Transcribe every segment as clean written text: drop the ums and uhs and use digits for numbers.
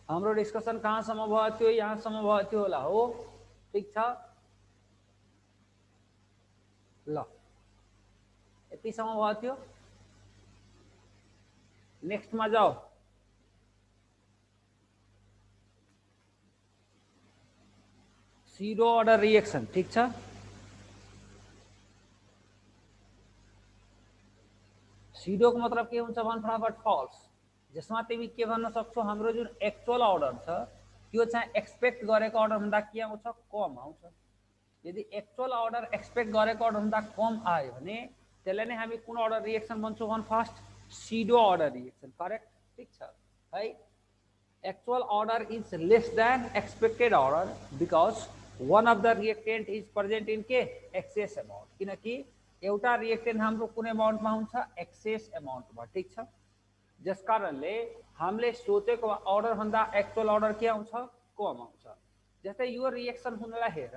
हाम्रो डिस्कसन कहाँसम्म भयो थियो, यहाँसम्म भयो थियो होला हो, ठीक छ ल, यतिसम्म भयो थियो। नेक्स्टमा जाओ। सीरो अर्डर रिएक्सन, ठीक छ। सीडोको मतलब के हुन्छ भन फटाफट फल्स, जसमा तिमी के भन्न सक्छौ हाम्रो जुन एक्चुअल अर्डर छ त्यो चाहिँ एक्सपेक्ट गरेको अर्डर भन्दा के आउँछ, कम आउँछ। यदि एक्चुअल अर्डर एक्सपेक्ट गरेको अर्डर भन्दा कम आयो भने त्यसलाई नै हामी कुन अर्डर रिएक्सन भन्छौँ भन first, pseudo order reaction, correct, ठीक छ है। Actual order is less than expected order because one of the reactant is present in के एक्सेस अमाउन्ट, किनकि एउटा रिएक्टेन्ट हाम्रो कुन अमाउन्टमा हुन्छ, एक्सेस अमाउन्टमा, ठीक छ। जस कारणले हामीले सोचेको अर्डर भन्दा एक्चुअल अर्डर के आउँछ, कम आउँछ। जस्तै यो रिएक्सन हुनलाई हेर,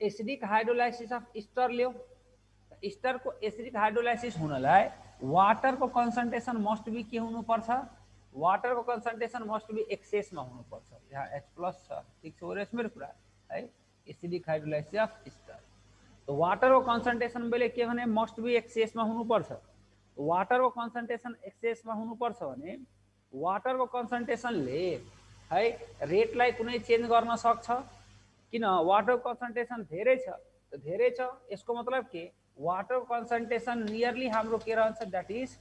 एसिडिक हाइड्रोलाइसिस अफ इस्टर ल्याऊ। इस्टरको एसिडिक हाइड्रोलाइसिस हुनलाई वाटरको कन्सन्ट्रेसन मस्ट बी के हुनुपर्छ, वाटरको कन्सन्ट्रेसन मस्ट बी एक्सेसमा हुनुपर्छ। यहाँ H+ छ, ठीक छ, ओरेस मेरो कुरा है, एसिडिक हाइड्रोलाइसिस अफ इस्टर। तो वाटरको कन्सन्ट्रेसन मैले के भने मस्ट बी एक्सेसमा हुनुपर्छ। वाटरको कन्सन्ट्रेसन एक्सेसमा हुनुपर्छ भने वाटरको कन्सन्ट्रेसनले है रेटलाई कुनै चेन्ज गर्न सक्छ, किन वाटरको कन्सन्ट्रेसन धेरै छ, त धेरै छ यसको मतलब के वाटरको कन्सन्ट्रेसन नियरली हाम्रो के रहन्छ, दैट इज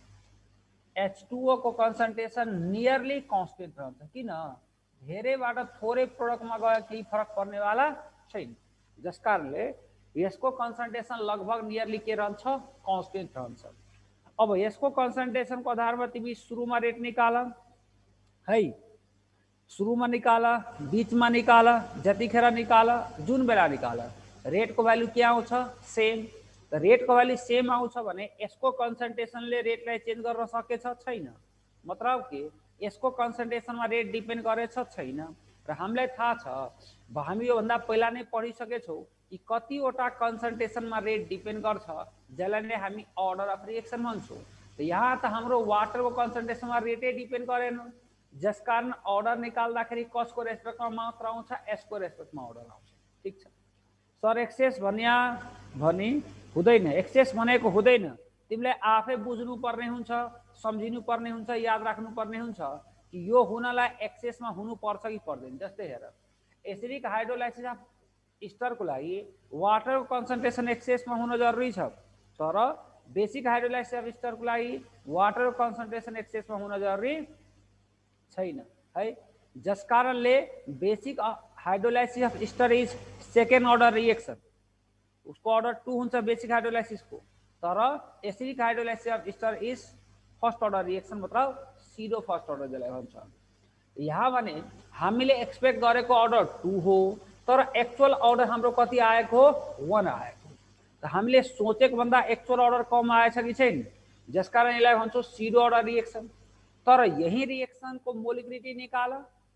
H2O को कन्सन्ट्रेसन नियरली कन्स्टेन्ट रहन्छ। किन धेरैबाट थोरै प्रोडक्टमा गयो केही फरक पर्नेवाला छैन, जस कारणले यसको कन्सन्ट्रेसन लगभग नियरली के रहन्छ, कन्स्टेन्ट रहन्छ। अब यसको कन्सन्ट्रेसनको आधारमा तिमी सुरुमा रेट निकाल है, सुरुमा निकाल, बीचमा निकाल, जतिखेर निकाल, जुन बेला निकाल, रेटको भ्यालु के आउँछ, सेम। त रेटको भ्यालु सेम आउँछ भने यसको कन्सन्ट्रेसनले रेटलाई चेन्ज गर्न सकेछ, छैन। मतलब के यसको कन्सन्ट्रेसनमा रेट डिपेन्ड गरेछ, छैन। र हामीलाई थाहा छ, हामी योभन्दा पहिला नै पढिसकेछौँ कि कतिवटा कन्सन्ट्रेसनमा रेट डिपेन्ड गर्छ, जसलाई नै हामी अर्डर अफ रिएक्सन भन्छौँ। त यहाँ त हाम्रो वाटरको कन्सन्ट्रेसनमा रेटै डिपेन्ड गरेन, जस कारण अर्डर निकाल्दाखेरि कसको रेस्पेक्टमा मात्र आउँछ, यसको रेस्पेक्टमा अर्डर आउँछ, ठीक छ। सर एक्सेस भन्या भनी हुँदैन, एक्सेस भनेको हुँदैन, तिमीले आफै बुझ्नुपर्ने हुन्छ, सम्झिनुपर्ने हुन्छ, याद राख्नुपर्ने हुन्छ कि यो हुनलाई एक्सेसमा हुनुपर्छ कि पर्दैन। जस्तै हेर, एसिडिक हाइड्रोलाइसिस अफ इस्टरको लागि वाटरको कन्सन्ट्रेसन एक्सेसमा हुन जरुरी छ, तर बेसिक हाइड्रोलाइसिस अफ इस्टरको लागि वाटरको कन्सन्ट्रेसन एक्सेसमा हुन जरुरी छैन है। जस कारणले basic hydrolysis of ester is second order reaction, उसको अर्डर 2 हुन्छ बेसिक हाइड्रोलाइसिसको, तर acidic hydrolysis of ester is first order reaction, मतलब सीडो फर्स्ट अर्डर जसलाई भन्छ। यहाँ भने हामीले एक्सपेक्ट गरेको अर्डर 2 हो, तर एक्चुअल अर्डर हाम्रो कति आएको हो, 1 आएको। त हामीले सोचेको भन्दा एक्चुअल अर्डर कम आएछ कि छैन, जसकारण यसलाई भन्छौँ सीडो अर्डर रिएक्सन। तर यही रिएक्सनको मोलिकुलरिटी निकाल,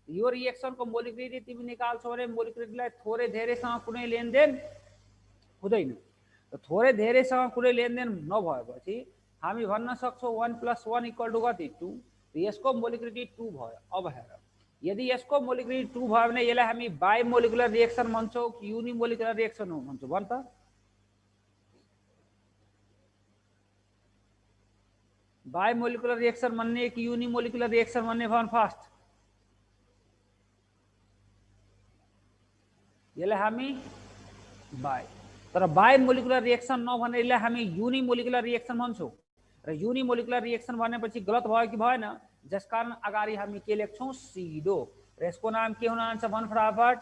यो रिएक्सनको मोलिकुलरिटी तिमी निकाल्छौ भने मोलिकुलरिटीलाई थोरै धेरैसँग कुनै लेनदेन हुँदैन। थोरै धेरैसँग कुनै लेनदेन नभएपछि हामी भन्न सक्छौँ 1 + 1 = कति, 2। यसको मोलिकुलरिटी 2 भयो। अब हेर, यदि यसको मोलिकुलरिटी 2 भयो भने यसलाई हामी बाइ मोलिकुलर रिएक्सन भन्छौँ कि युनिमोलिकुलर रिएक्सन भन्छौँ भन त। बाइ मोलिकुलर रिएक्सन भन्ने कि युनिमोलिकुलर रिएक्सन भन्ने भन फर्स्ट। यसलाई हामी बाइ, तर बाइ मोलिकुलर रिएक्सन नभने यसलाई हामी युनिमोलिकुलर रिएक्सन भन्छौँ। र युनिमोलिकुलर रिएक्सन भनेपछि गलत भयो कि भएन, जस कारण अगाडि हामी के लेख्छौँ, सीडो। र यसको नाम के हुन जान्छ भन फटाफट,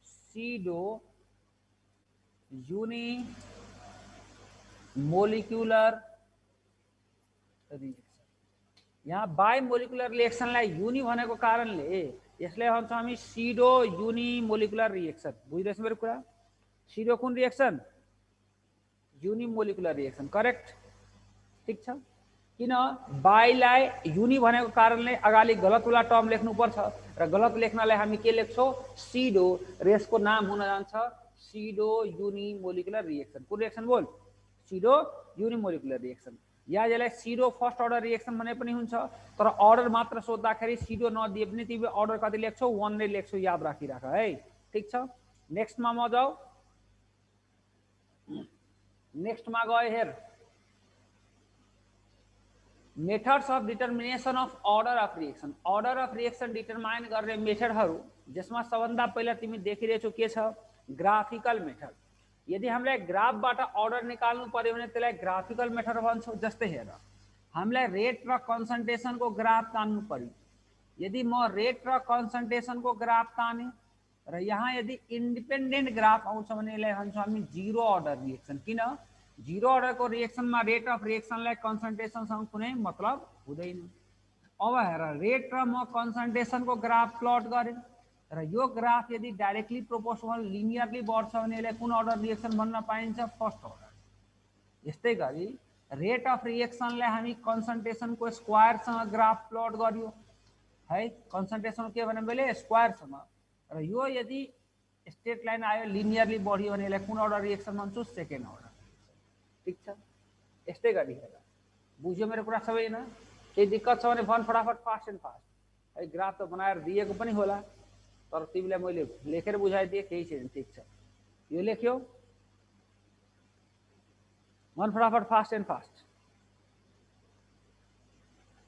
सीडो युनिमोलिकुलर रिएक्सन। यहाँ बाइ मोलिकुलर रिएक्सनलाई युनि भनेको कारणले यसलाई भन्छौँ हामी सीडो युनिमोलिकुलर रिएक्सन। बुझिरहेछ मेरो कुरा? सीडो कुन रिएक्सन, युनिमोलिकुलर रिएक्सन, करेक्ट, ठीक छ। किन बाइलाई युनि भनेको कारणले अगाडि गलतवाला टर्म लेख्नुपर्छ, र गलत लेख्नलाई हामी के लेख्छौँ, सीडो। र यसको नाम हुन जान्छ सीडो युनिमोलिकुलर रिएक्सन। कुन रिएक्सन बोल, सीडो युनिमोलिकुलर रिएक्सन। या जसलाई सिडो फर्स्ट अर्डर रिएक्सन भने पनि हुन्छ, तर अर्डर मात्र सोद्धाखेरि सिडो नदिए पनि तिमीले अर्डर कति लेख्छौ 1 नै लेख्छौ, याद राखिराख है। ठीक छ, नेक्स्टमा म जाऊ। नेक्स्टमा गए हेर, methods of determination of order of reaction. Order of reaction determine गर्ने मेथडहरू, जसमा सबभन्दा पहिला तिमी देखिरहेछौ के छ, ग्राफिकल मेथड। यदि हामीलाई ग्राफबाट अर्डर निकाल्नु पर्यो भने त्यसलाई ग्राफिकल मेथड भन्छौँ। जस्तै हेर, हामीलाई रेट र कन्सन्ट्रेसनको ग्राफ तान्नु पर्यो। यदि म रेट र कन्सन्ट्रेसनको ग्राफ ताने र यहाँ यदि इन्डिपेन्डेन्ट ग्राफ आउँछ भने यसलाई भन्छौँ हामी जिरो अर्डर रिएक्सन। किन? जिरो अर्डरको रिएक्सनमा रेट अफ रिएक्सनलाई कन्सन्ट्रेसनसँग कुनै मतलब हुँदैन। अब हेर, रेट र म कन्सन्ट्रेसनको ग्राफ प्लट गरेँ र यो ग्राफ यदि डाइरेक्टली प्रोपोर्सनल लिनियरली बढ्छ भने यसलाई कुन अर्डर रिएक्सन भन्न पाइन्छ? First order. यस्तै गरी रेट अफ रिएक्सनलाई हामी कन्सन्ट्रेसनको स्क्वायरसँग ग्राफ प्लट गर्यो है। कन्सन्ट्रेसन के भने मैले स्क्वायरसँग, र यो यदि स्ट्रेट लाइन आयो लिनियरली बढ्यो भने यसलाई कुन अर्डर रिएक्सन भन्छु? Second order. ठीक छ, यस्तै गरी हेर, बुझ्यो मेरो कुरा सबैजना? केही दिक्कत छ भने भन फटाफट, फास्ट एन्ड फास्ट है। ग्राफ त बनाएर दिएको पनि होला, तर तिमीलाई मैले लेखेर बुझाइदिएँ, केही छैन। ठीक छ, यो लेख्यो, भन फटाफट, फास्ट एन्ड फास्ट।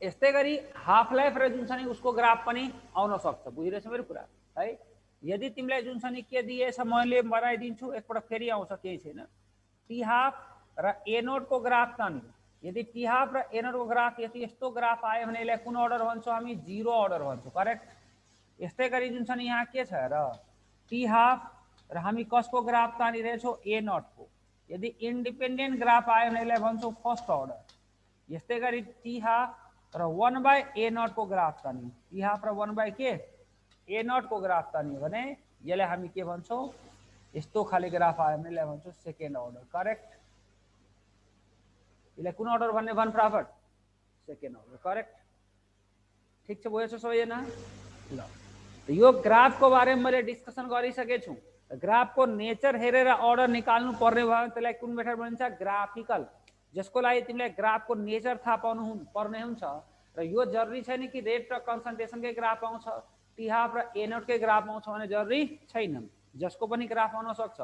यस्तै गरी हाफ लाइफ र जुन छ नि उसको ग्राफ पनि आउन सक्छ। बुझिरहेछ मेरो कुरा है? यदि तिमीलाई जुन छ नि के दिएछ मैले बनाइदिन्छु, एकपल्ट फेरि आउँछ, केही छैन। टी हाफ र ए नोट को ग्राफ तान्यो। यदि टी हाफ र ए नोट को ग्राफ यस्तो ग्राफ आयो भने यसलाई कुन अर्डर भन्छौँ हामी? जिरो अर्डर भन्छौँ। करेक्ट। यस्तै गरी जुन छ नि यहाँ के छ हेर, टी हाफ र हामी कसको ग्राफ तानिरहेछौँ? ए नोट को। यदि इन्डिपेन्डेन्ट ग्राफ आयो भने यसलाई भन्छौँ फर्स्ट अर्डर। यस्तै गरी टी हाफ र 1/a नोट को ग्राफ तान्यो। टी हाफ र 1 के ए नोट को ग्राफ तान्यो भने यसलाई हामी के भन्छौँ? यस्तो खाले ग्राफ आयो भने यसलाई भन्छौँ सेकेन्ड अर्डर। करेक्ट। यसलाई कुन अर्डर भन्ने भन फटाफट? Second order. करेक्ट। ठीक छ, बुझेछ सबैजना? ल, यो ग्राफको बारेमा मैले डिस्कसन गरिसकेको छु। ग्राफको नेचर हेरेर अर्डर निकाल्नु पर्ने भयो भने त्यसलाई कुन मेथड भनिन्छ? ग्राफिकल। जसको लागि तिमीलाई ग्राफको नेचर थाहा पाउनु पर्ने हुन्छ। र यो जरुरी छैन कि रेट र कन्सन्ट्रेसनकै ग्राफ आउँछ, टी हाफ र ए नोटकै ग्राफ आउँछ भने जरुरी छैन। जसको पनि ग्राफ आउन सक्छ।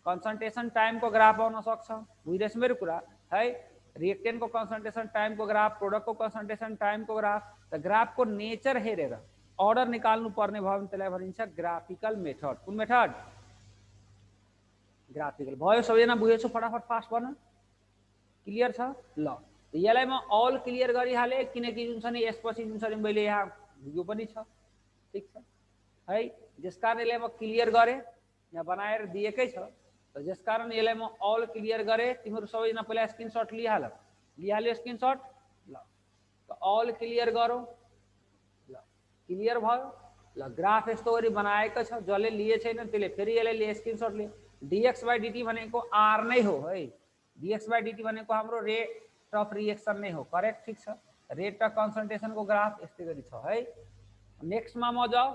कन्सन्ट्रेसन टाइमको ग्राफ आउन सक्छ। बुझिरहेछ मेरो कुरा है? रिएक्टेन्टको कन्सन्ट्रेसन टाइमको ग्राफ, प्रोडक्टको कन्सन्ट्रेसन टाइमको ग्राफ। त ग्राफको नेचर हेरेर अर्डर निकाल्नु पर्ने भयो भने त्यसलाई भनिन्छ ग्राफिकल मेथड। कुन मेथड? ग्राफिकल। भयो सबैजना? बुझेछौ? फटाफट फास्ट भन। क्लियर छ? ल, यसलाई म अल क्लियर गरिहालेँ, किनकि जुन छ नि यसपछि जुन छ नि मैले यहाँ यो पनि छ। ठीक छ है? जसकारण यसलाई म क्लियर गरेँ, यहाँ बनाएर दिएकै छ। र जसकारण यसलाई म अल क्लियर गरेँ। तिमीहरू सबैजना पहिला स्क्रिनसट लिहाल्यो स्क्रिनसट। ल, त अल क्लियर गरौँ। ल, क्लियर भयो? ल, ग्राफ यस्तो गरी बनाएको छ। जसले लिए छैन त्यसले फेरि यसलाई लिए, स्क्रिनसट लियो। dx/dt भनेको आर नै हो है। dx/dt भनेको हाम्रो रेट अफ रिएक्सन नै हो। करेक्ट। ठीक छ, रेट र कन्सन्ट्रेसनको ग्राफ यस्तै गरी छ है। नेक्स्टमा म जाऊ।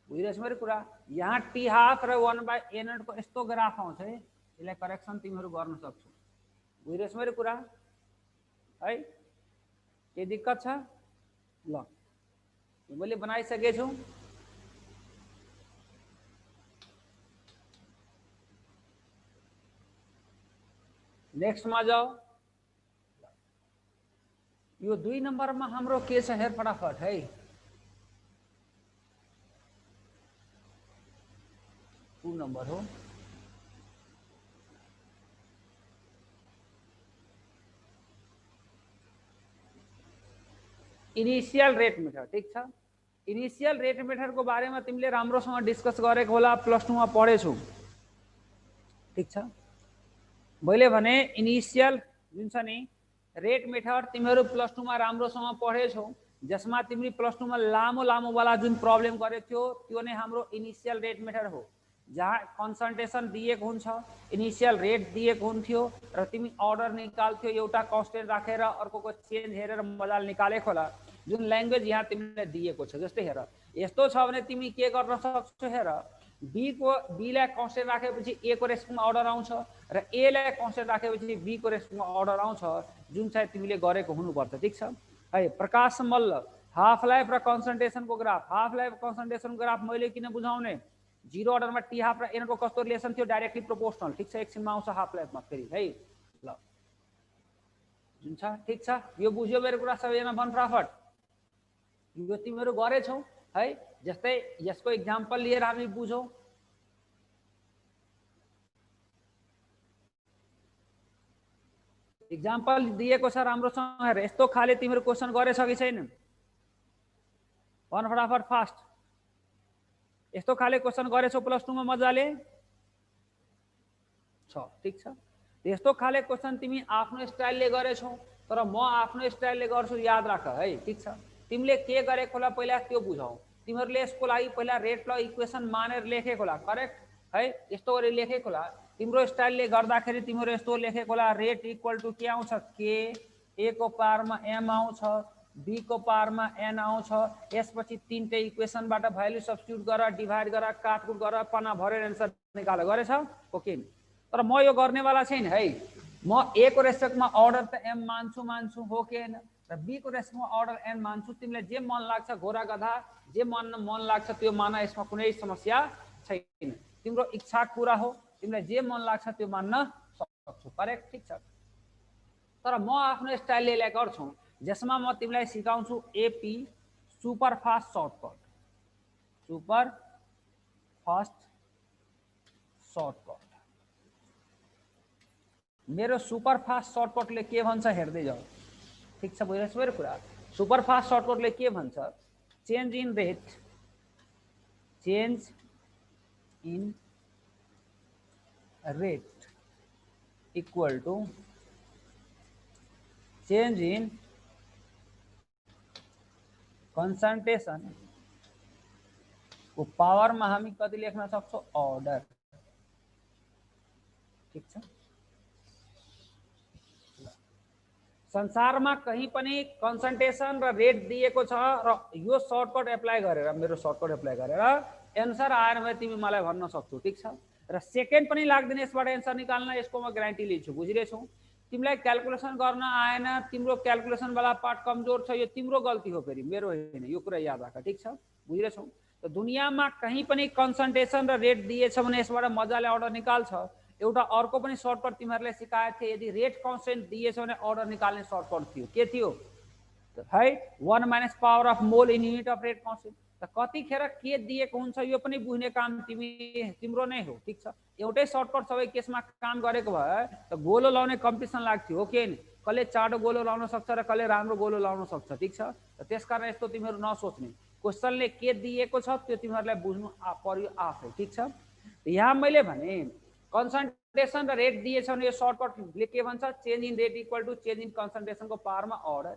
बुझिरहेछ मेरो कुरा? यहाँ टी हाफ र 1/a नोट को यस्तो ग्राफ आउँछ है। यसलाई करेक्सन तिमीहरू गर्न सक्छौ। बुझिरहेछ मेरो कुरा है? के दिक्कत छ? ल, मैले बनाइसकेको छु। नेक्स्टमा जाऊ। यो 2 नम्बरमा हाम्रो के छ हेर फटाफट है। टू नंबर हो। Initial rate method. ठीक छ, इनिशियल रेट मेथड को बारे में तिमीले राम्रोसँग डिस्कस गरेको होला, +2 मा पढेछौ। ठीक छ, मैले भने इनिशियल जुन छ नि रेट मेथड तिमीहरू +2 मा राम्रोसँग पढेछौ, जसमा तिमी +2 मा लामो लामो वाला जुन प्रब्लम गरेको थियो त्यो नै हाम्रो इनिशियल रेट मेथड हो, जहाँ कन्सन्ट्रेसन दिएको हुन्छ, इनिशियल रेट दिएको हुन्थ्यो र तिमी अर्डर निकाल्थ्यो, एउटा कन्स्टेन्ट राखेर अर्कोको चेन्ज हेरेर मजाले निकालेको होला। जुन ल्याङ्ग्वेज यहाँ तिमीलाई दिएको छ, जस्तै हेर यस्तो छ भने तिमी के गर्न सक्छौ, हेर बी लाई कन्स्टेन्ट राखेपछि ए को रेस्पेक्टमा अर्डर आउँछ र ए लाई कन्स्टेन्ट राखेपछि बी को रेस्पेक्टमा अर्डर आउँछ, जुन चाहिँ तिमीले गरेको हुनुपर्छ। ठीक छ है। प्रकाश मल्ल हाफ लाइफ र कन्सन्ट्रेसनको ग्राफ। हाफ लाइफ कन्सन्ट्रेसनको ग्राफ मैले किन बुझाउने, 0 अर्डरमा टी हाफ र एनको कस्तो रिलेसन थियो, डाइरेक्टली प्रोपोर्सनल। ठीक छ, एकछिनमा आउँछ हाफ लाइफमा फेरि है। ल जुन छ ठीक छ, यो बुझ्यो मेरो कुरा सबैजना फटाफट। यो तिमीहरू गरेछौ है। जस्तै यसको इक्जाम्पल लिएर हामी बुझौँ। इक्जाम्पल दिएको छ राम्रोसँग हेर। यस्तो खाले तिमीहरू क्वेसन गरेछ कि छैन, भन फटाफट फास्ट। यस्तो खाले क्वेसन गरेछौ प्लस 2 मा मजाले छ। ठीक छ, यस्तो खाले क्वेसन तिमी आफ्नो स्टाइलले गरेछौ, तर म आफ्नो स्टाइलले गर्छु, याद राख है। ठीक छ, तिमीले के गरेको होला पहिला त्यो बुझाऊ। तिमीहरूले यसको लागि पहिला रेट ल इक्वेसन मानेर लेखेको होला, करेक्ट है। यस्तो गरी लेखेको होला, तिम्रो स्टाइलले गर्दाखेरि तिमीहरू यस्तो लेखेको होला, रेट इक्वल टु के आउँछ, के ए को पावरमा एम आउँछ, बी को पावरमा एन आउँछ। यसपछि तीनटै इक्वेसनबाट भ्यालु सब्स्टिट्युट गर, डिभाइड गर, काटकुट गर, पन्ना भरेर एन्सर निकाल। गरेछ ओके। तर म यो गर्नेवाला छैन है। म ए को रेस्पेक्टमा अर्डर त एम मान्छु हो कि होइन, र बी को रेस्पेक्टमा अर्डर एन मान्छु। तिमीलाई जे मन लाग्छ, घोडा गधा जे मन लाग्छ त्यो मान, यसमा कुनै समस्या छैन। तिम्रो इच्छा पूरा हो, तिमीलाई जे मन लाग्छ त्यो मान्न सक्छौ, करेक्ट। ठीक छ, तर म आफ्नो स्टाइलले गर्छु, जसमा म तिमीलाई सिकाउँछु AP super fast shortcut. Super fast shortcut मेरो सुपर फास्ट सर्टकटले के भन्छ हेर्दै जाऊ। ठीक छ, बुझ्नुहोस् मेरो कुरा। सुपर फास्ट सर्टकटले के भन्छ, change in rate, change in rate equal to change in concentration को पावरमा हामी कति लेख्न सक्छौँ, अर्डर। ठीक छ, संसारमा कहीं पनि कन्सन्ट्रेसन र रेट दिएको छ र यो सर्टकट एप्लाई गरेर, मेरो सर्टकट एप्लाई गरेर एन्सर आएर भने तिमी मलाई भन्न सक्छौ। ठीक छ, र सेकेन्ड पनि लाग्दैन यसबाट एन्सर निकाल्न, यसको म ग्यारेन्टी लिन्छु। बुझिरहेछौ, तिमीलाई क्याल्कुलेसन गर्न आएन, तिम्रो क्याल्कुलेसन वाला पार्ट कमजोर छ, यो तिम्रो गल्ती हो, फेरि मेरो होइन, यो कुरा याद राख। ठीक छ, बुझिरहेछौ। त दुनियाँमा कहीं पनि कन्सन्ट्रेसन र रेट दिएछ भने यसबाट मजाले अर्डर निकाल्छ। एउटा अर्को पनि सर्टकट तिमीहरूले सिकाएको थिए, यदि रेट कन्स्टेन्ट दिएछ भने अर्डर निकाल्ने सर्टकट थियो, के थियो है, 1 minus power of mole in unit of rate constant. त कतिखेर के दिएको हुन्छ यो पनि बुझ्ने काम तिम्रो नै हो। ठीक छ, एउटै सर्टकट सबै केसमा काम गरेको भए त गोलो लाउने कम्पिटिसन लाग्थ्यो हो कि, कसले चाँडो गोलो लाउन सक्छ र कसले राम्रो गोलो लाउन सक्छ। ठीक छ, त त्यसकारण यस्तो तिमीहरू नसोच्ने, क्वेसनले के दिएको छ त्यो तिमीहरूलाई बुझ्नु पर्यो आफै। ठीक छ, यहाँ मैले भने कन्सन्ट्रेसन र रेट दिएछ भने यो सर्टकटले के भन्छ, change in rate equal to change in कन्सन्ट्रेसनको पावरमा अर्डर।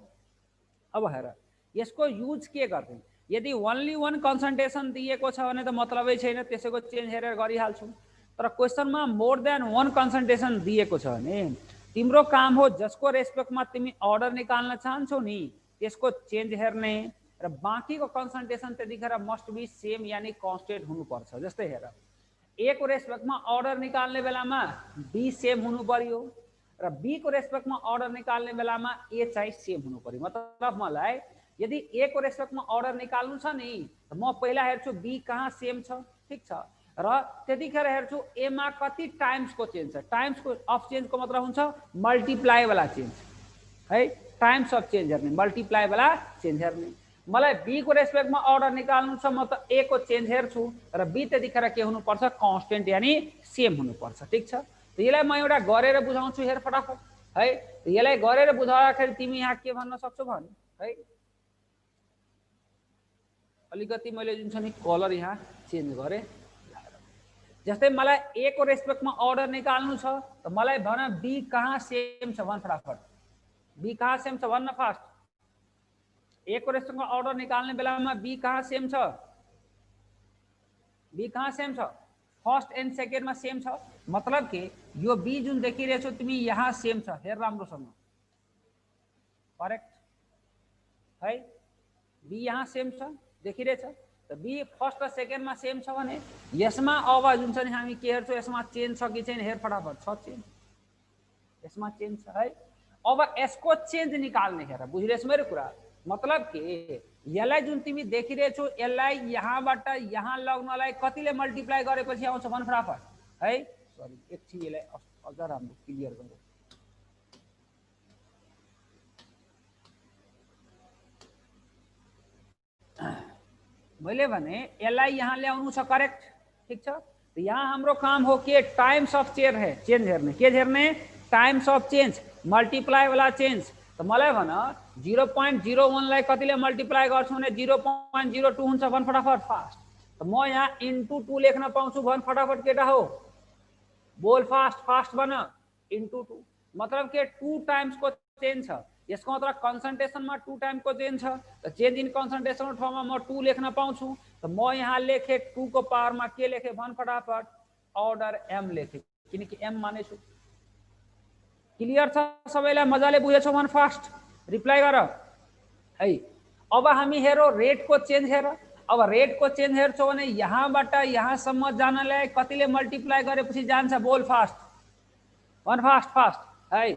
अब हेर यसको युज के गर्ने, यदि ओन्ली 1 कन्सन्ट्रेसन दिएको छ भने त मतलबै छैन, त्यसैको चेन्ज हेरेर गरिहाल्छौँ। तर क्वेसनमा मोर देन 1 कन्सन्ट्रेसन दिएको छ भने तिम्रो काम हो जसको रेस्पेक्टमा तिमी अर्डर निकाल्न चाहन्छौ नि त्यसको चेन्ज हेर्ने, र बाँकीको कन्सन्ट्रेसन त्यतिखेर मस्ट बी सेम यानी कन्स्टेन्ट हुनुपर्छ। जस्तै हेर, ए को रेस्पेक्टमा अर्डर निकाल्ने बेलामा बी सेम हुनु पर्यो, र बी को रेस्पेक्टमा अर्डर निकाल्ने बेलामा ए चाहिँ सेम हुनु पर्यो। मतलब मलाई यदि ए को रेस्पेक्टमा अर्डर निकाल्नु छ नि त म पहिला हेर्छु बी कहाँ सेम छ। ठीक छ, र त्यतिखेर हेर्छु ए मा कति टाइम्सको चेन्ज छ। टाइम्सको अफ चेन्जको मतलब हुन्छ मल्टिप्लाई वाला चेन्ज है, टाइम्स अफ चेन्ज हेर्ने, मल्टिप्लाई वाला चेन्ज हेर्ने। मलाई बी को रेस्पेक्टमा अर्डर निकाल्नु छ, म त ए को चेन्ज हेर्छु, र बी त्यतिखेर के हुनुपर्छ, कन्स्टेन्ट यानी सेम हुनुपर्छ। ठीक छ, त यसलाई म एउटा गरेर बुझाउँछु, हेर फटाफट है। यसलाई गरेर बुझाउँदाखेरि तिमी यहाँ के भन्न सक्छौ भने है, अलिकति मैले जुन छ नि कलर यहाँ चेन्ज गरेँ। जस्तै मलाई ए को रेस्पेक्टमा अर्डर निकाल्नु छ, त मलाई भन बी कहाँ सेम छ, भन फटाफट बी कहाँ सेम छ भन्न फास्ट। ए को रेस्पेक्टमा अर्डर निकाल्ने बेलामा बी कहाँ सेम छ, बी कहाँ सेम छ, फर्स्ट एन्ड सेकेन्डमा सेम छ। मतलब कि यो बी जुन देखिरहेछौ तिमी यहाँ सेम छ, हेर राम्रोसँग, करेक्ट है, बी यहाँ सेम छ देखिरहेछ। त बी फर्स्ट र सेकेन्डमा सेम छ भने यसमा अब जुन छ नि हामी के हेर्छौँ यसमा चेन्ज छ कि छैन हेर फटाफट छ चेन्ज यसमा चेन्ज छ है। अब यसको चेन्ज निकाल्ने हेर बुझिरहेछ मेरो कुरा मतलब के यसलाई जुन तिमी देखिरहेछौ यसलाई यहाँबाट यहाँ लग्नलाई कतिले मल्टिप्लाई गरेपछि आउँछ भन फटाफट है। सरी एकछिन यसलाई अझ राम्रो क्लियर गरौँ। मैले भने यसलाई यहाँ ल्याउनु छ करेक्ट ठीक छ। तो यहाँ हाम्रो काम हो के टाइम्स अफ चेन्ज हेर्ने के हेर्ने टाइम्स अफ चेन्ज मल्टिप्लाई वाला चेन्ज। तो मलाई भन 0.01 लाई कतिले मल्टिप्लाई गर्छु भने 0.02 हुन्छ भन फटाफट फास्ट। तो म यहाँ इन्टु 2 लेख्न पाउँछु भन फटाफट केटा हो बोल फास्ट फास्ट बन इन्टु 2 मतलब के 2 टाइम्स को चेन्ज छ यसको मतलब कन्सन्ट्रेसनमा 2 टाइम को चेन्ज छ। त चेन्ज इन कन्सन्ट्रेसन ठाउँमा म 2 लेख्न पाउँछु। त म यहाँ लेखे 2 को पावरमा के लेखे भन फटाफट अर्डर m लेखे किनकि m मानेछु। क्लियर छ सबैलाई मजाले बुझेछौ भन फास्ट रिप्लाई गर है। अब हामी हेरौ रेट को चेन्ज हेर। अब रेट को चेन्ज हेर्छौ भने यहाँबाट यहाँसम्म जानलाई कतिले मल्टिप्लाई गरेपछि जान्छ बोल फास्ट भन फास्ट फास्ट है।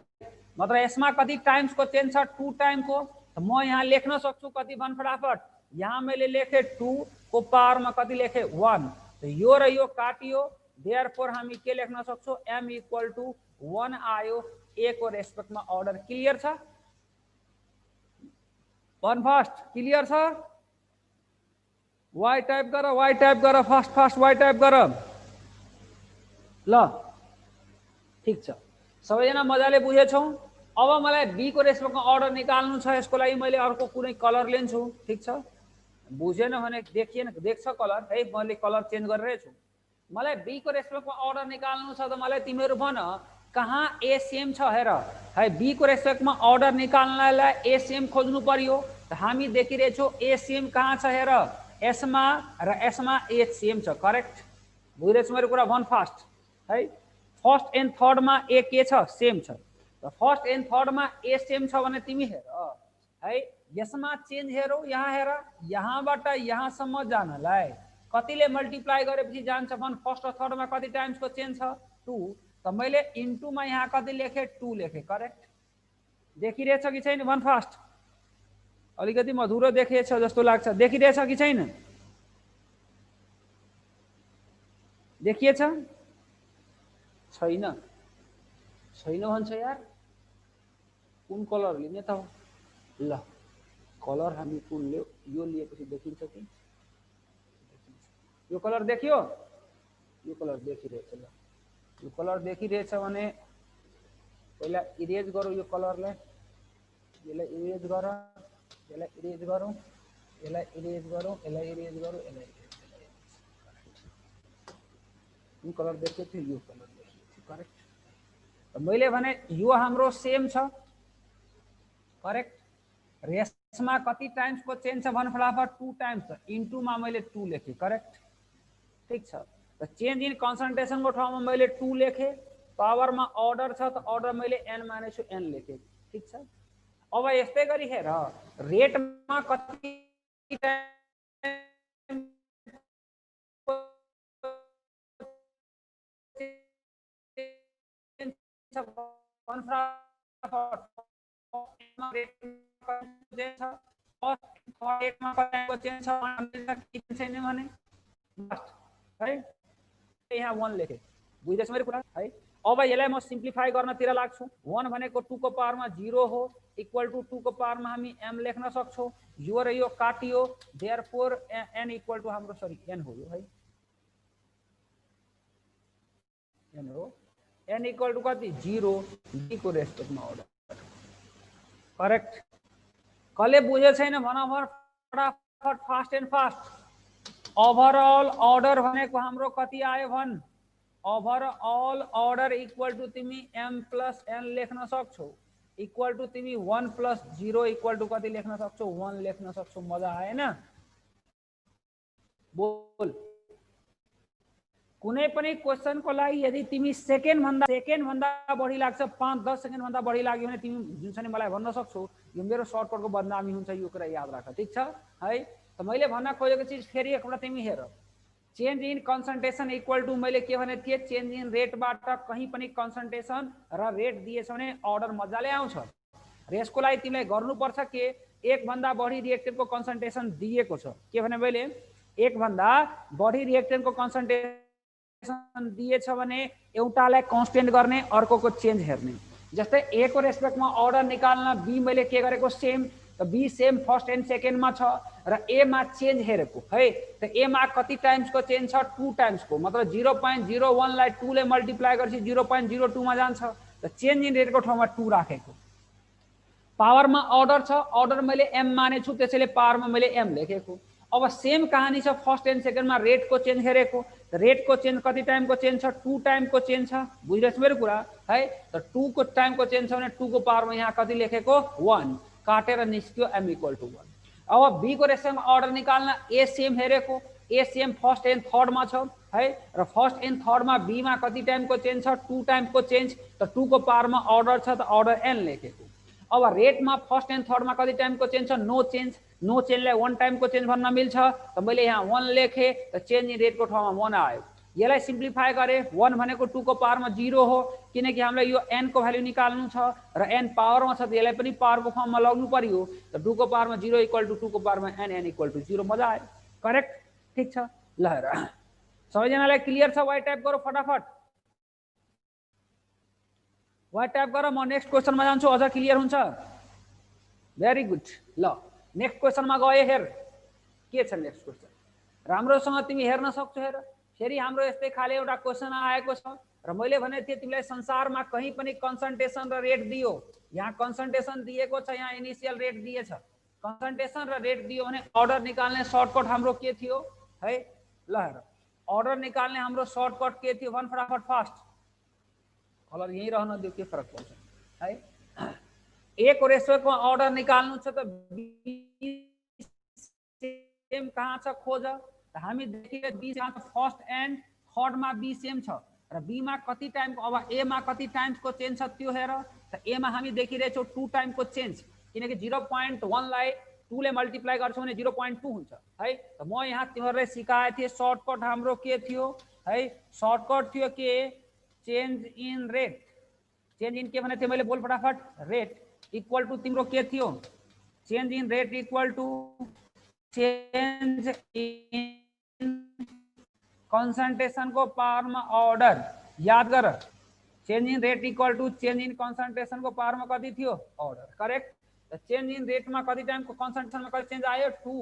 मतलब यसमा कति टाइम्स को चेन्ज छ 2 टाइम को। तो म यहाँ लेख्न सक्छु कति भन फटाफट यहाँ मैले लेखे 2 को पावरमा कति लेखे 1। तो यो र यो काटियो देयरफोर हामी के लेख्न सक्छौ m इक्वल टु 1 आयो a को रेस्पेक्टमा अर्डर। क्लियर छ भन फास्ट क्लियर छ y टाइप गर फास्ट फास्ट y टाइप गर ल ठीक छ सबैजना मजाले बुझेछौ। अब मलाई b को रेस्पेक्टमा अर्डर निकाल्नु छ यसको लागि मैले अर्को कुनै कलर लिन्छु ठीक छ। बुझेन भने देखिएन देख्छ कलर है मैले कलर चेन्ज गरिरहेछु। मलाई b को रेस्पेक्टमा अर्डर निकाल्नु छ त मलाई तिमीहरू भन कहाँ a सेम छ हेर है। b को रेस्पेक्टमा अर्डर निकाल्नलाई a सेम खोज्नु पर्यो। त हामी देखिरहेछौ a सेम कहाँ छ हेर यसमा र यसमा a सेम छ करेक्ट बुझिरहेछ मेरो कुरा भन फास्ट है। फर्स्ट एन्ड थर्डमा a के छ सेम छ। त फर्स्ट एन्ड थर्डमा a सेम छ भने तिमी हेर है यसमा चेन्ज हेरौ यहाँ हेर यहाँबाट यहाँसम्म जानलाई कतिले मल्टिप्लाई गरेपछि जान्छ भन फर्स्ट र थर्डमा कति टाइम्स को चेन्ज छ 2। त मैले इन्टुमा यहाँ कति लेखे 2 लेखे करेक्ट देखिरहेछ कि छैन भन फास्ट अलिकति मधुरो देखिएछ जस्तो लाग्छ देखिरहेछ कि छैन देखिएछ छैन छैन भन्छ यार कुन कलर लिने त ल कलर हामी कुन लियो यो लिएपछि देखिन्छ कि यो कलर देखियो यो कलर देखिरहेछ ल यो कलर देखिरहेछ भने पहिला इरेज गरौँ यो कलरलाई यसलाई इरेज गर यसलाई इरेज गरौँ यसलाई इरेज गरौँ यसलाई इरेज गरौँ यसलाई कुन कलर देखेको थियो यो कलर देखेको थियो करेक्ट। मैले भने यो हाम्रो सेम छ करेक्ट रेसमा कति टाइम्स को चेन्ज छ भन फटाफट 2 टाइम्स छ इन्टुमा मैले 2 लेखे करेक्ट ठीक छ। त चेन्ज इन कन्सन्ट्रेसन को ठाउँमा मैले 2 लेखे पावरमा अर्डर छ त अर्डर मैले n मानेछु n लेखे ठीक छ। अब यस्तै गरी हेर रेटमा कति यहाँ 1 लेखे बुझ्दैछ मेरो कुरा है। अब यसलाई म सिम्प्लिफाई गर्नतिर लाग्छु 1 भनेको 2 को पावरमा 0 हो इक्वल टु 2 को पावरमा हामी m लेख्न सक्छौं यो र यो काटियो देयरफोर n इक्वल टु हाम्रो सरी n हो यो है n हो n इक्वल टु कति 0 b को रेस्पेक्टमा अर्डर करेक्ट कसले बुझे छैन भन फटाफट fast and fast. Overall order भनेको हाम्रो कति आयो भन ओभरऑल अर्डर इक्वल टु तिमी m प्लस n लेख्न सक्छौ इक्वल टु तिमी 1 प्लस 0 इक्वल टु कति लेख्न सक्छौ 1 लेख्न सक्छौ। मजा आएन बोल कुनै पनि क्वेशनको लागि यदि तिमी सेकेन्ड भन्दा बढी लाग्छ 5-10 सेकेन्ड भन्दा बढी लाग्यो भने तिमी जुन छ नि मलाई भन्न सक्छौ यो मेरो सर्टकटको बदनामी हुन्छ यो कुरा याद राख ठीक छ है त मैले भन्न खोजेको चीज फेरि एकपल्ट तिमी हेर change in concentration equal to मैले के भने थिए चेन्ज इन रेटबाट कहीँ पनि कन्सन्ट्रेसन र रेट दिएछ भने अर्डर मजाले आउँछ र यसको लागि तिमीलाई गर्नुपर्छ के एक भन्दा बढी रिएक्टेन्टको कन्सन्ट्रेसन दिएको छ के भने मैले एक भन्दा बढी रिएक्टेन्टको कन्सन्ट्रेसन दिएछ भने एउटालाई कन्स्टेन्ट गर्ने अर्कोको चेन्ज हेर्ने जस्तै ए को रेस्पेक्टमा अर्डर निकाल्न बी मैले के गरेको सेम त बी सेम फर्स्ट एन्ड सेकेन्डमा छ र ए मा चेन्ज हेरेको है त ए मा कति टाइम्सको चेन्ज छ 2 टाइम्सको मतलब 0.01 लाई 2 ले मल्टिप्लाई गरेपछि 0.02 मा जान्छ त चेन्ज इन रेटको ठाउँमा 2 राखेको पावरमा अर्डर छ अर्डर मैले एम मानेछु त्यसैले पावरमा मैले एम लेखेको अब सेम कहानी छ फर्स्ट एन्ड सेकेन्डमा रेटको चेन्ज हेरेको रेटको चेन्ज कति टाइमको चेन्ज छ 2 टाइमको चेन्ज छ बुझिरहेछ मेरो कुरा है त 2 को टाइमको चेन्ज छ भने 2 को पावरमा यहाँ कति लेखेको 1 काटेर निस्क्यो m = 1 अब बी को रेस्पेक्टमा अर्डर निकाल्न ए सेम हेरेको ए सेम फर्स्ट एन्ड थर्ड मा छ है र फर्स्ट एन्ड थर्ड मा बी मा कति टाइमको चेन्ज छ 2 टाइमको चेन्ज त 2 को पावरमा अर्डर छ त अर्डर n लेखेको अब रेटमा फर्स्ट एन्ड थर्डमा कति टाइमको चेन्ज छ नो चेन्जलाई 1 टाइमको चेन्ज भन्न मिल्छ त मैले यहाँ 1 लेखे त चेन्ज इन रेटको ठाउँमा 1 आयो यसलाई सिम्प्लिफाई गरे 1 भनेको 2 को पावरमा 0 हो किनकि हामीलाई यो n को भ्यालु निकाल्नु छ र n पावरमा छ त यसलाई पनि पावरको फर्ममा लग्नु पर्यो त 2 को पावरमा 0 = 2 को पावरमा n = 0 मजा आयो करेक्ट ठीक छ ल हेर सबैजनालाई क्लियर छ वाइ टाइप गरौ फटाफट वाइ टाइप गर म नेक्स्ट क्वेशनमा जान्छु अझ क्लियर हुन्छ भेरी गुड ल नेक्स्ट क्वेशनमा गए हेर के छ नेक्स्ट क्वेशन राम्रोसँग तिमी हेर्न सक्छौ हेर फेरि हाम्रो यस्तै खाले एउटा क्वेशन आएको छ र मैले भने थिए तिमीलाई संसारमा कहीं पनि कन्सन्ट्रेसन र रेट दियो यहाँ कन्सन्ट्रेसन दिएको छ यहाँ इनिशियल रेट दिएछ कन्सन्ट्रेसन र रेट दियो भने अर्डर निकाल्ने सर्टकट हाम्रो के थियो है ल हेर अर्डर निकाल्ने हाम्रो सर्टकट के थियो भन फटाफट फास्ट कलर यही रहन दियो के फरक पर्छ है ए को रेस्पेक्टमा अर्डर निकाल्नु छ त बी सेम कहाँ छ खोज त हामी देखिए बी कहाँ छ फर्स्ट एन्ड थर्ड मा बी सेम छ र बी मा कति टाइम अब ए मा कति टाइम्स को चेन्ज छ त्यो हेर त ए मा हामी देखिरहेछौँ 2 टाइम को चेन्ज किनकि 0.1 लाई 2 ले मल्टिप्लाई गर्छौं भने 0.2 हुन्छ है त म यहाँ तिमीहरुलाई सिकाए थिए सर्टकट हाम्रो के थियो है सर्टकट थियो के change in rate change in के भने थियो मैले बोल फटाफट रेट इक्वल टु तिम्रो के थियो change in rate equal to change in concentration को पावरमा अर्डर याद गर change in rate equal to change in concentration को पावरमा कति थियो अर्डर करेक्ट त चेन्ज इन रेट में कति टाइम को कन्सन्ट्रेसन में कति चेन्ज आयो 2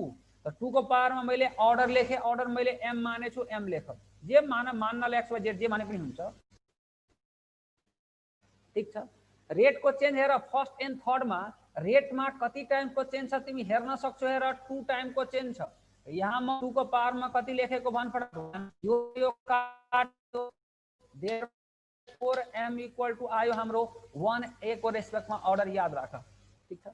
त 2 को पावरमा मैले अर्डर लेखे अर्डर मैले m माने छु m लेख जे मान्नले x y z जे माने पनि हुन्छ ठीक छ रेट को चेन्ज हेर फर्स्ट एन्ड थर्ड मा रेट मा कति टाइम को चेन्ज छ तिमी हेर्न सक्छौ हेर 2 टाइम को चेन्ज छ यहाँ म 2 को पावरमा कति लेखेको भन फटाफट यो काट्यो देयरफोर m इक्वल टु आयो हाम्रो 1 a को रेस्पेक्टमा अर्डर याद राख ठीक छ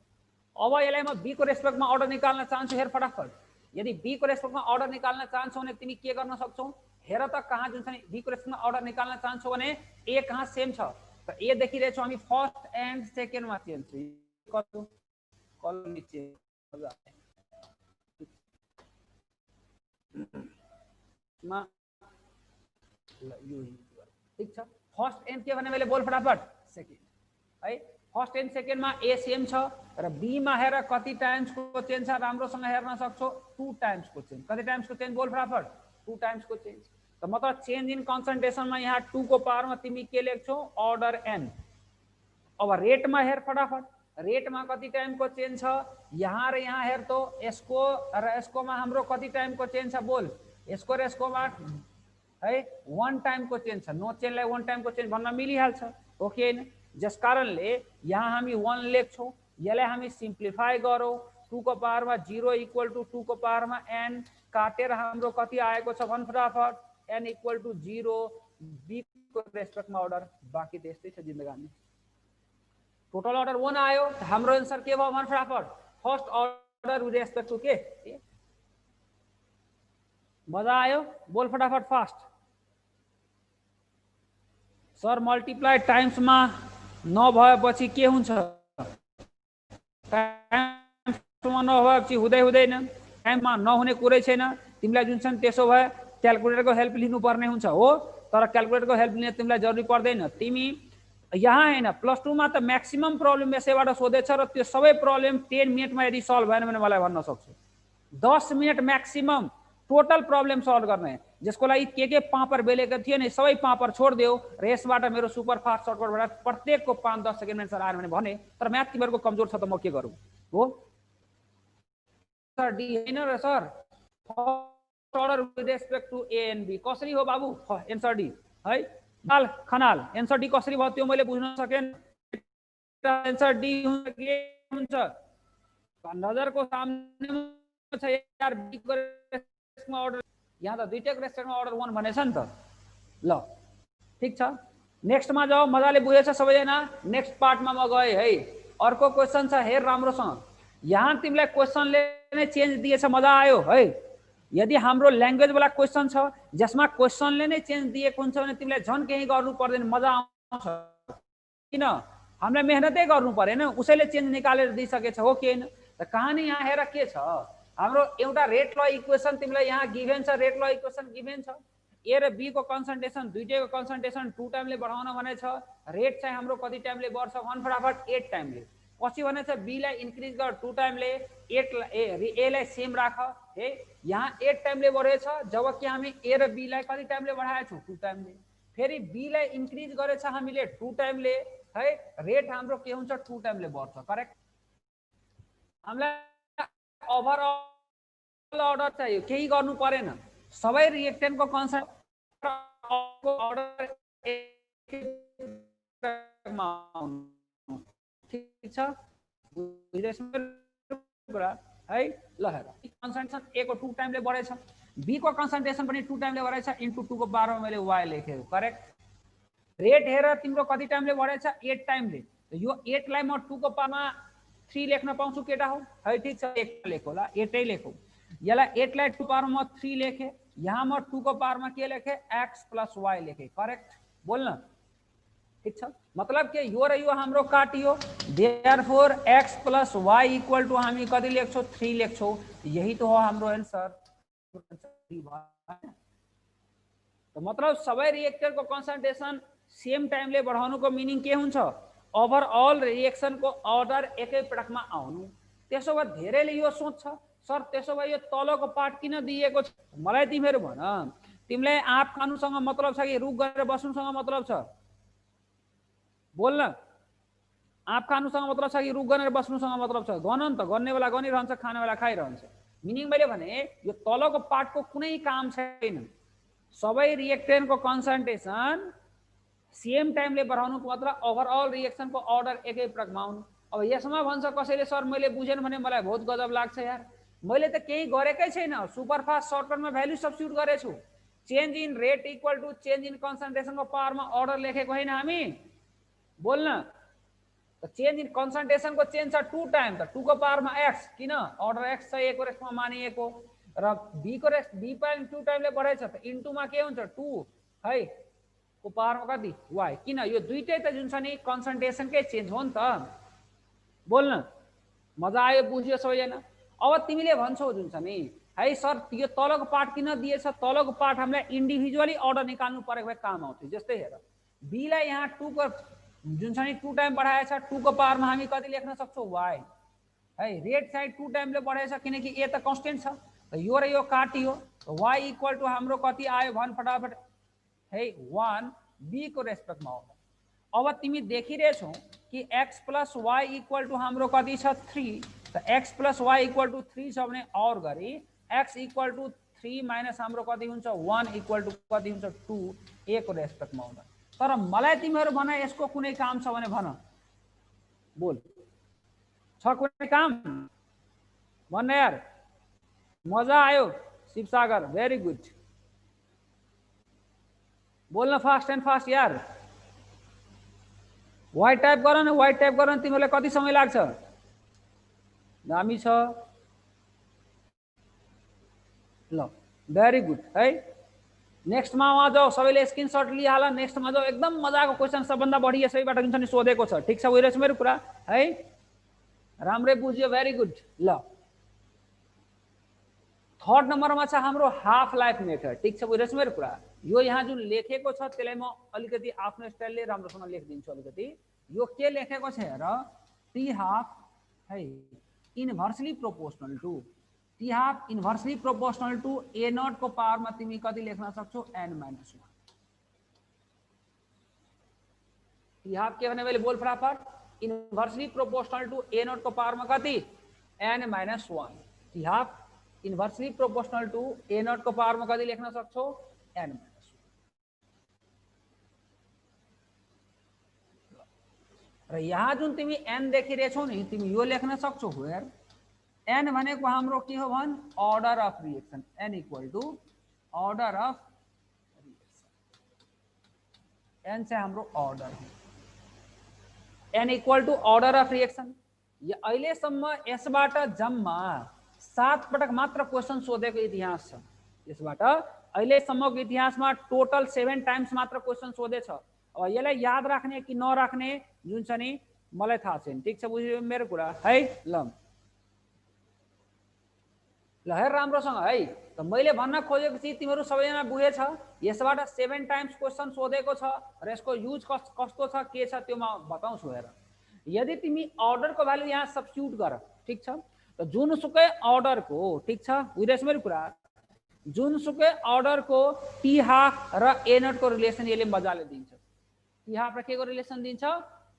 अब यसलाई म b को रेस्पेक्टमा अर्डर निकाल्न चाहन्छु हेर फटाफट यदि b को रेस्पेक्टमा अर्डर निकाल्न चाहन्छौ भने तिमी के गर्न सक्छौ हेर त कहाँ जुन छ नि b को रेस्पेक्टमा अर्डर निकाल्न चाहन्छौ भने a कहाँ सेम छ त a देखिरहेछौ हामी फर्स्ट एन्ड सेकेन्ड मा चेन्ज छ कस्तो कलम नीचे मजा मा ल ठीक छ फर्स्ट एन्ड के भने मैले बोल फटाफट सेकेन्ड है फर्स्ट एन्ड सेकेन्ड मा a सेम छ र b मा हेर कति टाइम्स को चेन्ज छ राम्रोसँग हेर्न सक्छौ 2 टाइम्स को चेन्ज कति टाइम्स को चेन्ज बोल फटाफट 2 टाइम्स को चेन्ज त मतलब चेन्ज इन कन्सन्ट्रेसन में यहाँ 2 को पावरमा तिमी के लेख्छौ अर्डर n अब रेट में हेर फटाफट रेट में कति टाइम को चेन्ज छ यहाँ र यहाँ हेर तो यसको र यसको मा हाम्रो कति टाइम को चेन्ज छ बोल यसको र यसको मा है 1 टाइम को चेन्ज छ नो चेन्जलाई 1 टाइम को चेन्ज भन्न मिलिहाल्छ ओके जस कारणले यहाँ हामी 1 लेख्छौं यसलाई हामी सिम्प्लिफाई गरौ 2 को पावरमा 0 इक्वल टु 2 को पावरमा n काटेर हाम्रो कति आएको छ भन फटाफट n इक्वल टु 0 b को रेस्पेक्टमा अर्डर बाकी त्यस्तै छ जिन्दगानी टोटल अर्डर 1 आयो हाम्रो आन्सर के भयो भन फटाफट first order with respect to के मजा आयो बोल फटाफट फास्ट सर मल्टिप्लाई टाइम्समा नभएपछि के हुन्छ? टाइम्समा नभएपछि हुँदैन, टाइममा नहुने कुरै छैन। तिमीलाई जुन छ नि त्यसो भए क्यालकुलेटरको हेल्प लिनुपर्ने हुन्छ हो, तर क्यालकुलेटरको हेल्प लिने तिमीलाई जरुरी पर्दैन। तिमी यहाँ हैन +2 मा त म्याक्सिमम प्रब्लम यसैबाट सोधेछ र त्यो सबै प्रब्लम 10 मिनेटमा यदि सल्भ भएन भने मलाई भन्न सक्छु। 10 minute maximum total problem solve गर्ने, जसको लागि के पापर बेलेको थियो नि सबै पापर छोडिदेऊ र यसबाट मेरो सुपर फास्ट सर्टकटबाट प्रत्येकको 5-10 सेकेन्ड एन्सर आयो भने तर म्याथ तिमीहरूको कमजोर छ त म के गरौँ हो? सर डी हैन र sir, first order with respect to A and B कसरी हो बाबु? एन्सर डी है। खनाल खनाल एन्सर डी कसरी भयो त्यो मैले बुझ्न सकेन। एन्सर डी हुन्छ नजरको सामने छ यार, बी को रेस्पेक्टमा अर्डर, यहाँ त दुईटैको रेस्पेक्टमा अर्डर 1 भनेछ नि त। ल ठीक छ, नेक्स्टमा जाऊ। मजाले बुझेछ सबैजना? नेक्स्ट पार्टमा म गए है। अर्को क्वेसन छ, हेर राम्रोसँग। यहाँ तिमीलाई क्वेसनले नै चेन्ज दिएछ, मजा आयो है। यदि हाम्रो ल्याङ्ग्वेज वाला क्वेसन छ जसमा क्वेसनले नै चेन्ज दिएको हुन्छ भने तिमीलाई झन् केही गर्नु पर्दैन, मजा आउँछ। किन? हामीलाई मेहनतै गर्नु परेन, उसैले चेन्ज निकालेर दिइसकेछ हो कि हैन? त कहानी यहाँ हेर के छ, हाम्रो एउटा रेट ल इक्वेसन तिमीलाई यहाँ गिभेन छ, रेट ल इक्वेसन गिभेन छ। ए र बी को कन्सन्ट्रेसन दुईटैको कन्सन्ट्रेसन 2 टाइमले बढाउन भनेछ। रेट चाहिँ हाम्रो कति टाइमले बढ्छ? 1 फटाफट 8 टाइमले। पछि भनेछ बी लाई इन्क्रिज गर 2 टाइमले, ए लाई सेम राख है। यहाँ 8 टाइमले बढेछ, जबकि हामी ए र बी लाई कति टाइमले बढाएछौँ? 2 टाइमले। फेरि बी लाई इन्क्रिज गरेछ हामीले 2 टाइमले है। रेट हाम्रो के हुन्छ? 2 टाइमले बढ्छ, करेक्ट? हामीलाई ओभरअल अर्डर चाहियो, केही गर्नु परेन। सबै रिएक्टेन्टको कन्सेन्ट अर्डर ठीक छ, है। ल हेर, कन्सन्ट्रेसन ए को 2 टाइमले बढेछ, बी को कन्सन्ट्रेसन पनि 2 टाइमले बढेछ, इन्टु 2 को पावरमा मैले वाइ लेखेको, करेक्ट? रेट हेर तिम्रो कति टाइमले बढेछ? 8 टाइमले। यो 8 लाई म 2 को पावरमा 3 लेख्न पाउँछु केटा हो है? ठीक छ, 1 लेखो ल, 8 नै लेखौ। यसलाई 8 लाई 2 को पावरमा म 3 लेखे, यहाँ म 2 को पावरमा के लेखे? x + y लेखे, करेक्ट? बोल्न ठीक छ? मतलब के यो र यो हाम्रो काटियो, देयरफोर x + y = हामी कति लेख्छौ? 3 लेख्छौ। यही तो हो हाम्रो आन्सर। तो मतलब सबै रिएक्टरको कन्सन्ट्रेसन सेम टाइमले बढाउनुको मिनिङ के हुन्छ? ओभरअल रिएक्सनको अर्डर एकै पटकमा आउनु। त्यसो भए धेरैले यो सोच्छ, सर त्यसो भए यो तलको पार्ट किन दिएको छ? मलाई तिमीहरू भन, तिमीलाई आँप खानुसँग मतलब छ कि रुख गरेर बस्नुसँग मतलब छ? बोल्न, आँप खानुसँग मतलब छ कि रुख गरेर बस्नुसँग मतलब छ? गन नि त, गर्ने बेला गरिरहन्छ, खाने बेला खाइरहन्छ। मिनिङ मैले भने यो तलको पार्टको कुनै काम छैन। सबै रिएक्टेन्टको कन्सन्ट्रेसन सेम टाइमले बढाउनुको मतलब ओभरअल रिएक्सनको अर्डर एकै पटकमा आउनु। अब यसमा भन्छ कसैले, सर मैले बुझेन भने मलाई बहुत गजब लाग्छ यार, मैले त केही गरेकै छैन, सुपरफास्ट सर्टकटमा भ्यालु सब्स्टिट्युट गरेछु। Change in rate equal to change in कन्सन्ट्रेसनको पावरमा अर्डर लेखेको होइन हामी? बोल्न, चेन्ज इन कन्सन्ट्रेसनको चेन्ज छ 2 टाइम, त 2 को पावरमा x, किन? अर्डर x छ, a को रेस्टमा मानिएको, र b को रेस्ट b पनि 2 टाइमले बढेछ, त इन्टुमा के हुन्छ? 2 है को पावरमा कति? y, किन? यो दुईटै त जुन छ नि कन्सन्ट्रेसनकै चेन्ज हो नि त। बोल्न, मजा आयो? बुझ्यो सबैजना? अब तिमीले भन्छौ जुन छ नि, है सर यो तलको पार्ट किन दिएछ? तलको पार्ट हामीलाई इन्डिभिजुअली अर्डर निकाल्नु परेको भए काम आउँथ्यो। जस्तै हेर, बी लाई यहाँ 2 को जुन छ नि 2 टाइम बढाएछ, 2 को पावरमा हामी कति लेख्न सक्छौँ? y है। रेट चाहिँ 2 टाइमले बढेछ किनकि ए त कन्स्टेन्ट छ, त यो र यो काटियो, y = हाम्रो कति आयो भन फटाफट है? 1 b को रेस्पेक्टमा हो। अब तिमी देखिरहेछौ कि x + y = हाम्रो कति छ? 3, त x + y = 3 छ भने और गरी x = 3 - हाम्रो कति हुन्छ? 1 = कति हुन्छ? 2 a को रेस्पेक्टमा हुँदा। तर मलाई तिमीहरू भन, यसको कुनै काम छ भने भन, बोल, छ कुनै काम? भन्न यार, मजा आयो? शिवसागर भेरी गुड, बोल्न फास्ट एन्ड फास्ट यार। वाइ टाइप गर न, वाइ टाइप गर न, तिमीहरूलाई कति समय लाग्छ? दामी छ, ल भेरी गुड है। नेक्स्टमा वहाँ जाऊ, सबैले स्क्रिनसट लिइहाल, नेक्स्टमा जाऊ, एकदम मजाको क्वेसन, सबभन्दा बढी यसैबाट जुन छ नि सोधेको छ। ठिक छ, बुझिरहेछ मेरो कुरा है? राम्रै बुझ्यो, भेरी गुड। ल थर्ड नम्बरमा छ हाम्रो हाफ लाइफ मेथड। ठिक छ, बुझिरहेछ मेरो कुरा? यो यहाँ जुन लेखेको छ त्यसलाई म अलिकति आफ्नो स्टाइलले राम्रोसँग लेखिदिन्छु। अलिकति यो के लेखेको छ हेर, टी हाफ है inversely proportional to, T half inversely proportional to A naught को पावरमा तिमी कति लेख्न सक्छौ, n - 1। टी हाफ के भने मैले बोल फटाफट, inversely proportional to A naught को पावरमा कति, n - 1। T half inversely proportional to A naught को पावरमा कति लेख्न सक्छौ, n - 1। र यहाँ जुन तिमी n देखिरहेछौ नि, तिमी यो लेख्न सक्छौ हेर, n भनेको हाम्रो के हो भन, order of reaction, n equal to order of reaction, n चाहिँ हाम्रो अर्डर हो, n equal to order of reaction. यो अहिलेसम्म यसबाट जम्मा 7 पटक मात्र क्वेसन सोधेको इतिहास छ। यसबाट अहिलेसम्मको इतिहासमा टोटल 7 टाइम्स मात्र क्वेसन सोधेछ। अब यसलाई याद राख्ने कि नराख्ने जुन छ नि मलाई थाहा छैन। ठिक छ, बुझ्यो मेरो कुरा है? ल हेर राम्रोसँग है, त मैले भन्न खोजेको चिज तिमीहरू सबैजना बुझेछ। यसबाट 7 टाइम्स क्वेसन सोधेको छ र यसको युज कस्तो छ के छ त्यो म बताउँछु। हेर, यदि तिमी अर्डरको भ्यालु यहाँ सब्स्टिट्युट गर, ठिक छ, त जुनसुकै अर्डरको, ठिक छ, बुझिरहेछ मेरो कुरा, जुनसुकै अर्डरको टी हाफ र ए नट को रिलेसन यसले मजाले दिन्छ। टी हाफ र के को रिलेसन दिन्छ,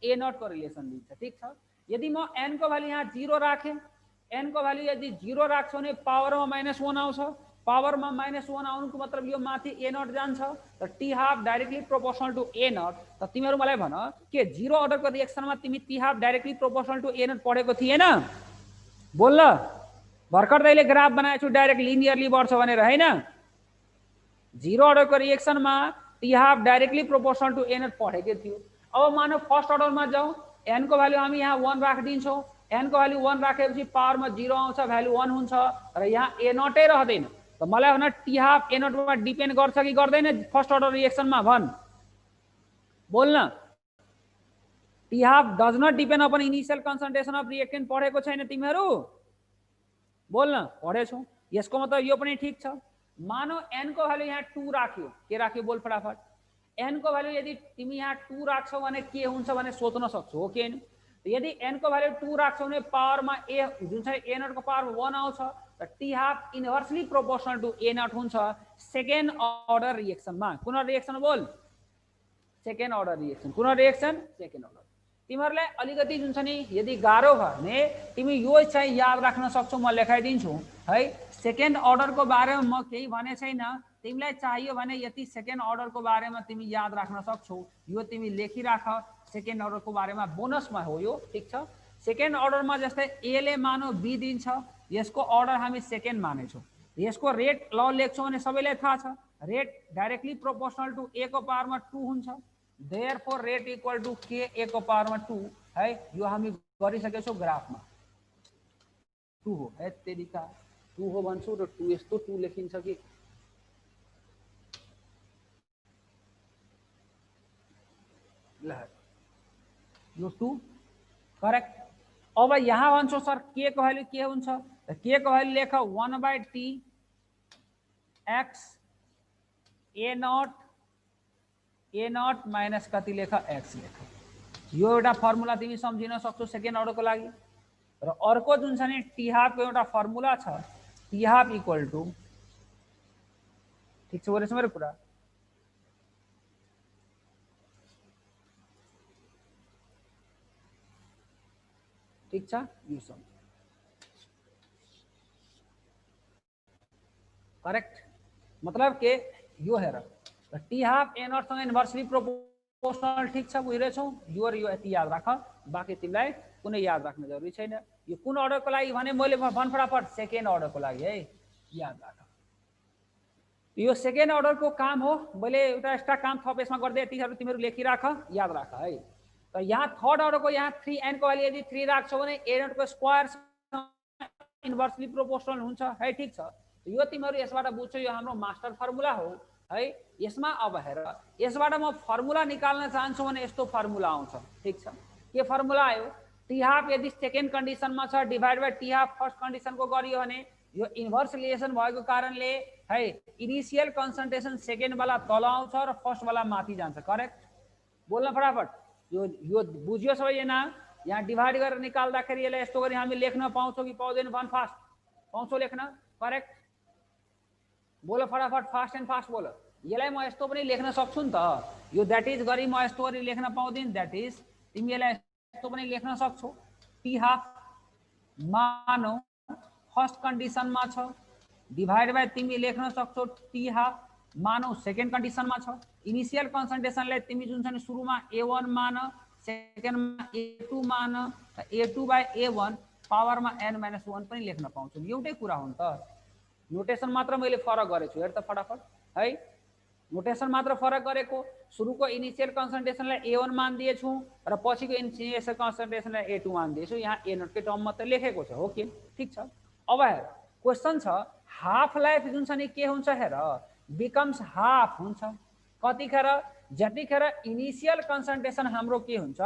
ए नट को रिलेसन दिन्छ। ठिक छ, यदि म n को भ्यालु यहाँ 0 राखेँ, n को भ्यालु यदि 0 राख्छौ भने पावरमा -1 आउँछ, पावरमा -1 आउनुको मतलब यो माथि ए नट जान्छ, र T half directly proportional to A naught. त तिमीहरू मलाई भन के 0 अर्डरको रिएक्सनमा तिमी T half directly proportional to A naught पढेको थिएन? बोल ल, भर्खर दैले ग्राफ बनाएको छु डाइरेक्ट लिनियरली बढ्छ भनेर, हैन? 0 अर्डरको रिएक्सनमा t half directly proportional to A naught पढेकै थियो। अब मानौ फर्स्ट अर्डरमा जाउँ, n को भ्यालु हामी यहाँ 1 राखिदिन्छौँ, n को भ्यालु 1 राखेपछि पावरमा 0 आउँछ, भ्यालु 1 हुन्छ, र यहाँ ए नटै रहँदैन। त मलाई भन टी हाफ ए नटमा डिपेन्ड गर्छ कि गर्दैन फर्स्ट अर्डर रिएक्सनमा? भन, बोल्न। T half does not depend upon initial concentration of reactant पढेको छैन तिमीहरू? बोल्न, पढेछौ। यसको मतलब यो पनि ठिक छ। मानौ n को भ्यालु यहाँ 2 राख्यो, के राख्यो बोल फटाफट? n को भ्यालु यदि तिमी यहाँ 2 राख्छौ भने के हुन्छ भने सोच्न सक्छौ, हो कि? यदि n को भ्यालु 2 राख्छौ भने पावरमा ए जुन चाहिँ ए नट को पावर 1 आउँछ, र T half inversely proportional to A naught हुन्छ सेकेन्ड अर्डर रिएक्सनमा। कुन रिएक्सन बोल? Second order reaction. कुन रिएक्सन? Second order. तिमीहरूलाई अलिकति जुन छ नि यदि गाह्रो भयो भने तिमी यो चाहिँ याद राख्न सक्छौ, म लेखाइदिन्छु है। सेकेन्ड अर्डरको बारेमा म केही भने छैन, तिमीलाई चाहियो भने यति सेकेन्ड अर्डरको बारेमा तिमी याद राख्न सक्छौ, यो तिमी लेखिराख। सेकेन्ड अर्डरको बारेमा बोनसमा हो यो, ठिक छ? सेकेन्ड अर्डरमा जस्तै ए ले मानौ बी दिन्छ, यसको अर्डर हामी सेकेन्ड मानेछौँ। यसको रेट ल लेख्छौँ भने सबैलाई थाहा छ, रेट डाइरेक्टली प्रोपोर्सनल टू ए को पावरमा 2 हुन्छ, देयरफोर रेट इक्वल टू के ए को पावरमा 2 है। यो हामी गरिसकेका छौँ ग्राफमा। 2 हो है, तेरिका 2 हो भन्छु र 2 यस्तो 2 लेखिन्छ कि ल, यो 2 करेक्ट। अब यहाँ भन्छौ सर के को भ्यालु के हुन्छ? के को भ्यालु लेख 1/t x A not minus कति लेख x लेख। यो एउटा फर्मुला तिमी सम्झिन सक्छौ सेकेन्ड अर्डरको लागि। र अर्को जुन छ नि टी हाफको एउटा फर्मुला छ, टी हाफ इक्वल टू, ठिक छ बोलेछ मेरो कुरा? ठिक छ, यो सम्झ करेक्ट। मतलब के यो हेर, टी हाफ ए नटसँग इन्भर्सली प्रोपोर्सनल, ठिक छ, बुझिरहेछौ? यो र यो यति याद राख, बाँकी तिमीलाई कुनै याद राख्न जरुरी छैन। यो कुन अर्डरको लागि भने मैले भन फटाफट, सेकेन्ड अर्डरको लागि है, याद राख। यो सेकेन्ड अर्डरको काम हो, मैले एउटा एक्स्ट्रा काम थप यसमा गर्दै यतिहरू तिमीहरू लेखिराख, याद राख है। त यहाँ थर्ड अर्डरको यहाँ 3n को भ्यालु यदि 3 राख्छौ भने ए नटको स्क्वायर इन्भर्सली प्रोपोर्सनल हुन्छ है, ठिक छ? यो तिमीहरू यसबाट बुझ्छौ, यो हाम्रो मास्टर फर्मुला हो। है। यसमा अब हेर यसबाट म फर्मुला निकाल्न चाहन्छु भने यस्तो फर्मुला आउँछ। ठीक छ, के फर्मुला आयो? टी हाफ यदि सेकेन्ड कन्डिसनमा छ divide by t half first कन्डिसनको गरियो भने यो इन्भर्स रिलेसन भएको कारणले है इनिशियल कन्सन्ट्रेसन सेकेन्ड वाला तल आउँछ र फर्स्ट वाला माथि जान्छ। करेक्ट? बोल्न फटाफट। यो बुझ्यो सबैजना? यहाँ डिभाइड गरेर निकाल्दाखेरि यसलाई यस्तो गरी हामी लेख्न पाउँछौँ कि पाउँदैन? भन फास्ट। पाउँछौ लेख्न? करेक्ट? बोल फटाफट, फास्ट एन्ड फास्ट बोल। यसलाई म यस्तो पनि लेख्न सक्छु नि त। यो दैट इज गरी म यस्तो गरी लेख्न पाउँदिन। दैट इज तिमी यसलाई यस्तो पनि लेख्न सक्छौ, टी हाफ मानौ फर्स्ट कन्डिसनमा छ डिभाइड बाई तिमी लेख्न सक्छौ टी हाफ मानौ सेकेन्ड कन्डिसनमा छ। इनिशियल कन्सन्ट्रेसनलाई तिमी जुन छ नि सुरुमा A1 मान, सेकेन्डमा A2 मान, A2 बाई A1 पावरमा n-1 पनि लेख्न पाउँछौ। एउटै कुरा हो नि त, नोटेसन मात्र मैले फरक गरेछु। हेर त फटाफट है, नोटेसन मात्र फरक गरेको। सुरुको इनिशियल कन्सन्ट्रेसनलाई A1 मान दिएछु र पछिको इनिशियल कन्सन्ट्रेसनलाई A2 मान दिएछु। यहाँ A0 के टर्म मात्र लेखेको छ। हो कि? ठीक छ। अब हेर क्वेशन छ हाफ लाइफ जुन छ नि के हुन्छ? हेर बिकम्स हाफ हुन्छ। कतिखेर? जतिखेर इनिशियल कन्सन्ट्रेसन हाम्रो के हुन्छ?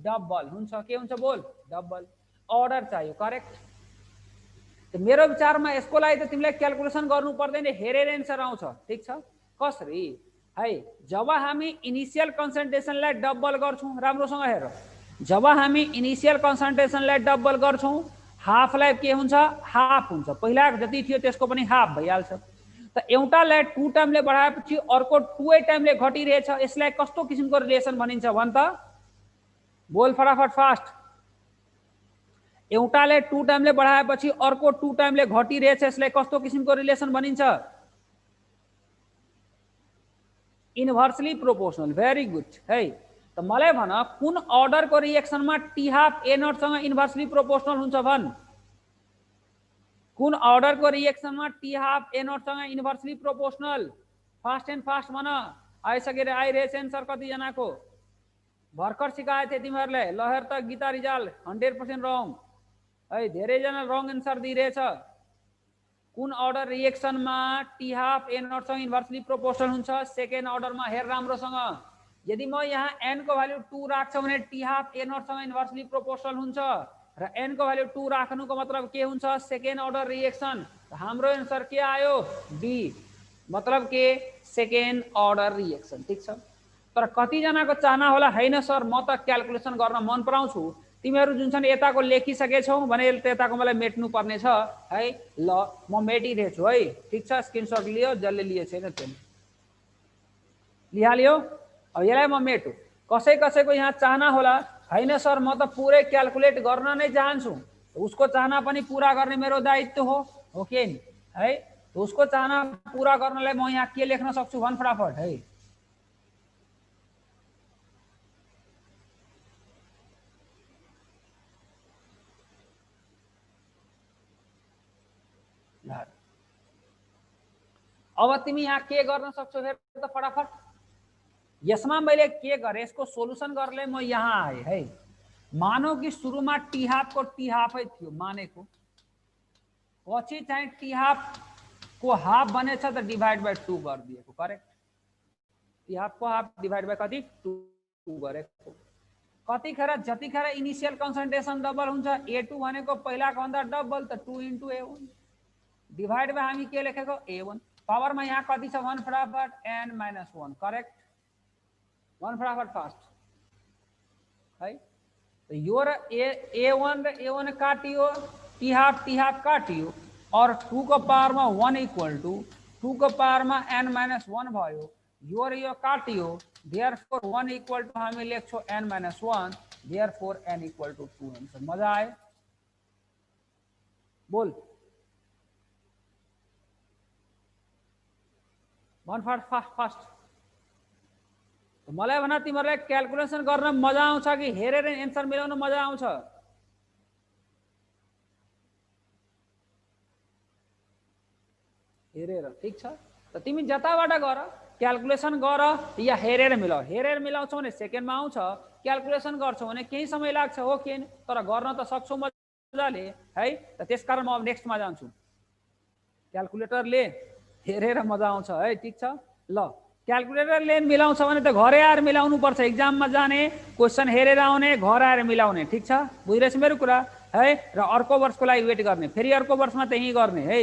डबल हुन्छ। के हुन्छ? बोल। डबल। अर्डर चाहियो। करेक्ट? मेरो विचारमा यसको लागि त तिमीलाई क्याल्कुलेसन गर्नु पर्दैन, हेरेर एन्सर आउँछ। ठीक छ? कसरी है? जब हामी इनिशियल कन्सन्ट्रेसनलाई डबल गर्छौं, राम्रोसँग हेर, जब हामी इनिशियल कन्सन्ट्रेसनलाई डबल गर्छौं हाफ लाइफ के हुन्छ? हाफ हुन्छ। पहिला जति थियो त्यसको पनि हाफ भइहाल्छ। त एउटालाई 2 टाइमले बढाएपछि अर्को 2 टाइमले घटिरहेछ, यसलाई कस्तो किसिमको रिलेसन भनिन्छ भन त? बोल फटाफट फास्ट। एउटाले 2 टाइमले बढाएपछि अर्को 2 टाइमले घटिरहेछ, यसलाई कस्तो किसिमको रिलेसन भनिन्छ? Inversely proportional. भेरी गुड है। त मलाई भन कुन अर्डरको रिएक्सनमा टी हाफ A0 सँग इन्भर्सली प्रोपोर्सनल हुन्छ? भन कुन अर्डरको रिएक्सनमा टी हाफ A0 सँग inversely proportional? Fast and fast भन। आइसकेर आइरहेछ एन्सर कतिजनाको? भर्खर सिकाएको थिएँ तिमीहरूलाई। ल हेर त गीता रिजाल 100% रङ है, धेरैजना रङ एन्सर दिइरहेछ। कुन अर्डर रिएक्सनमा टी हाफ A0 सँग इन्भर्सली प्रोपोर्सनल हुन्छ? सेकेन्ड अर्डरमा। हेर राम्रोसँग, यदि म यहाँ n को भ्यालु 2 राख्छु भने टी हाफ A0 सँग इन्भर्सली प्रोपोर्सनल हुन्छ र n को भ्यालु 2 राख्नुको मतलब के हुन्छ? Second order reaction. हाम्रो एन्सर के आयो? डी, मतलब के? Second order reaction. ठीक छ? तर कतिजनाको चाहना होला हैन सर म त क्याल्कुलेसन गर्न मन पराउँछु, तिमीहरू जुन छन् यताको लेखिसकेछौ भने त्यताको मलाई मेट्नु पर्ने छ है। ल म मेटिरहेछु है। ठीक छ? स्क्रिनशट लियो, जसले लिए छैन त्यसले लिहाल्यो। अब यसलाई म मेटु। कसै कसैको यहाँ चाहना होला हैन सर म त पुरै क्याल्कुलेट गर्न नै चाहन्छु, उसको चाहना पनि पूरा गर्ने मेरो दायित्व हो कि नि है? उसको चाहना पूरा गर्नलाई म यहाँ के लेख्न सक्छु? भन फटाफट है। अब तिमी यहाँ के गर्न सक्छौ? हेर त फटाफट। यसमा मैले के गरेँ? यसको सोलुसन गर्नलाई म यहाँ आएँ है। मानौ कि सुरुमा टी हाफको टी हाफै थियो मानेको, पछि चाहिँ टी हाफको हाफ बनेछ त डिभाइड बाई 2 गरिदिएको। करेक्ट? टी हाफको हाफ डिभाइड बाई कति? 2 गरेको। कतिखेर? जतिखेर इनिशियल कन्सन्ट्रेसन डबल हुन्छ। A2 भनेको पहिलाको भन्दा डबल, त 2 × A1 डिभाइड बाई हामी के लेखेको? A1 पावरमा यहाँ कति छ? भन फटाफट, n-1। करेक्ट? भन फटाफट फास्ट है। यो र A1 र A1 काटियो, टी हाफ काटियो और 2 को पावरमा 1 इक्वल टू 2 को पावरमा n-1 भयो। यो र यो काटियो, देयरफोर 1 इक्वल टू हामी लेख्छौँ n-1, therefore n equal to 2 answer. मजा आयो? बोल भन फास्ट। मलाई भन तिमीहरूलाई क्याल्कुलेसन गर्न मजा आउँछ कि हेरेर एन्सर मिलाउन मजा आउँछ? हेरेर। ठीक छ? त तिमी जताबाट गर क्याल्कुलेसन गर या हेरेर मिलाऊ। हेरेर मिलाउँछौ भने सेकेन्डमा आउँछ, क्याल्कुलेसन गर्छौ भने केही समय लाग्छ। हो कि? तर गर्न त सक्छौ मजाले है। त त्यसकारण म अब नेक्स्टमा जान्छु। क्याल्कुलेटरले हेरेर मजा आउँछ है। ठीक छ? ल क्याल्कुलेटरले मिलाउँछ भने त घरै आएर मिलाउनु पर्छ, एक्जाममा जाने क्वेसन हेरेर आउने घर आएर मिलाउने, ठिक छ, बुझिरहेछ मेरो कुरा है। र अर्को वर्षको लागि वेट गर्ने, फेरि अर्को वर्षमा त्यही गर्ने है,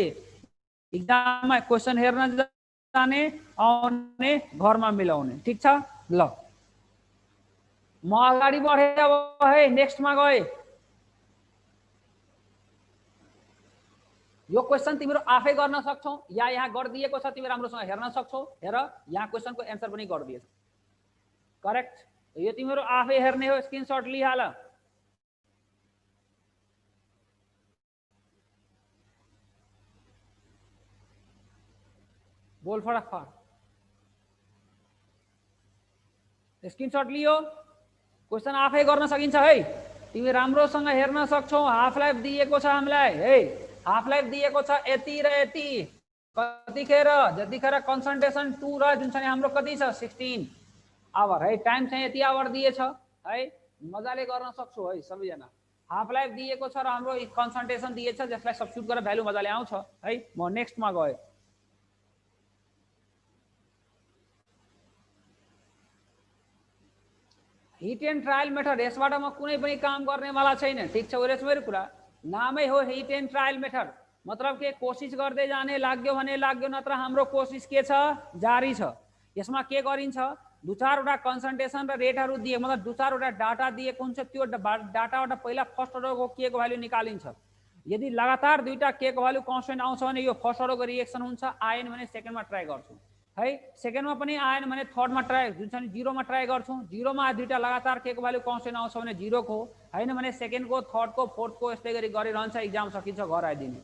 एक्जाममा क्वेसन हेर्न जाने आउने घरमा मिलाउने, ठिक छ। ल म अगाडि बढे अब है, नेक्स्टमा गए। यो क्वेसन तिम्रो आफै गर्न सक्छौ या यहाँ गरिदिएको छ, तिमी राम्रोसँग हेर्न सक्छौ। हेर यहाँ क्वेसनको एन्सर पनि गरिदिएछ, करेक्ट। यो तिम्रो आफै हेर्ने हो, स्क्रिनशट लिइहाल। बोल फटाफट, स्क्रिनशट लियो, क्वेसन आफै गर्न सकिन्छ है, तिमी राम्रोसँग हेर्न सक्छौ। हाफ लाइफ दिएको छ हामीलाई है, हाफ लाइफ दिएको छ यति र यति, कतिखेर जतिखेर कन्सन्ट्रेसन 2 र जुन छ नि हाम्रो कति छ 16 आवर है, टाइम चाहिँ यति आवर दिएछ है, मजाले गर्न सक्छौ है सबैजना। हाफ लाइफ दिएको छ र हाम्रो कन्सन्ट्रेसन दिएछ, जसलाई सब्स्टिट्युट गरेर भ्यालु मजाले आउँछ है। म नेक्स्टमा गए। हिट एन्ड ट्रायल मेथड, यसबाट म कुनै पनि काम गर्नेवाला छैन, ठिक छ, ओरेछ मेरो कुरा। नामै हो हिट एन्ड ट्रायल मेथड, मतलब के कोसिस गर्दै जाने, लाग्यो भने लाग्यो, नत्र हाम्रो कोसिस के छ जारी छ। यसमा के गरिन्छ, दु चारवटा कन्सन्ट्रेसन र रेटहरू दिए, मतलब दु चारवटा डाटा दिएको हुन्छ, त्यो डाटाबाट पहिला फर्स्ट अर्डरको के को भ्यालु निकालिन्छ। यदि लगातार दुईटा के को भ्यालु कन्स्टेन्ट आउँछ भने यो फर्स्ट अर्डरको रिएक्सन हुन्छ, आएन भने सेकेन्डमा ट्राई गर्छु है, सेकेन्डमा पनि आएन भने थर्डमा ट्राई, जुन छ नि जिरोमा ट्राई गर्छौँ। जिरोमा दुईटा लगातार के को भ्यालु कन्स्टेन्ट आउँछ भने जिरोको, होइन भने सेकेन्डको, थर्डको, फोर्थको, यस्तै गरी गरिरहन्छ, इक्जाम सकिन्छ, घर आइदिने।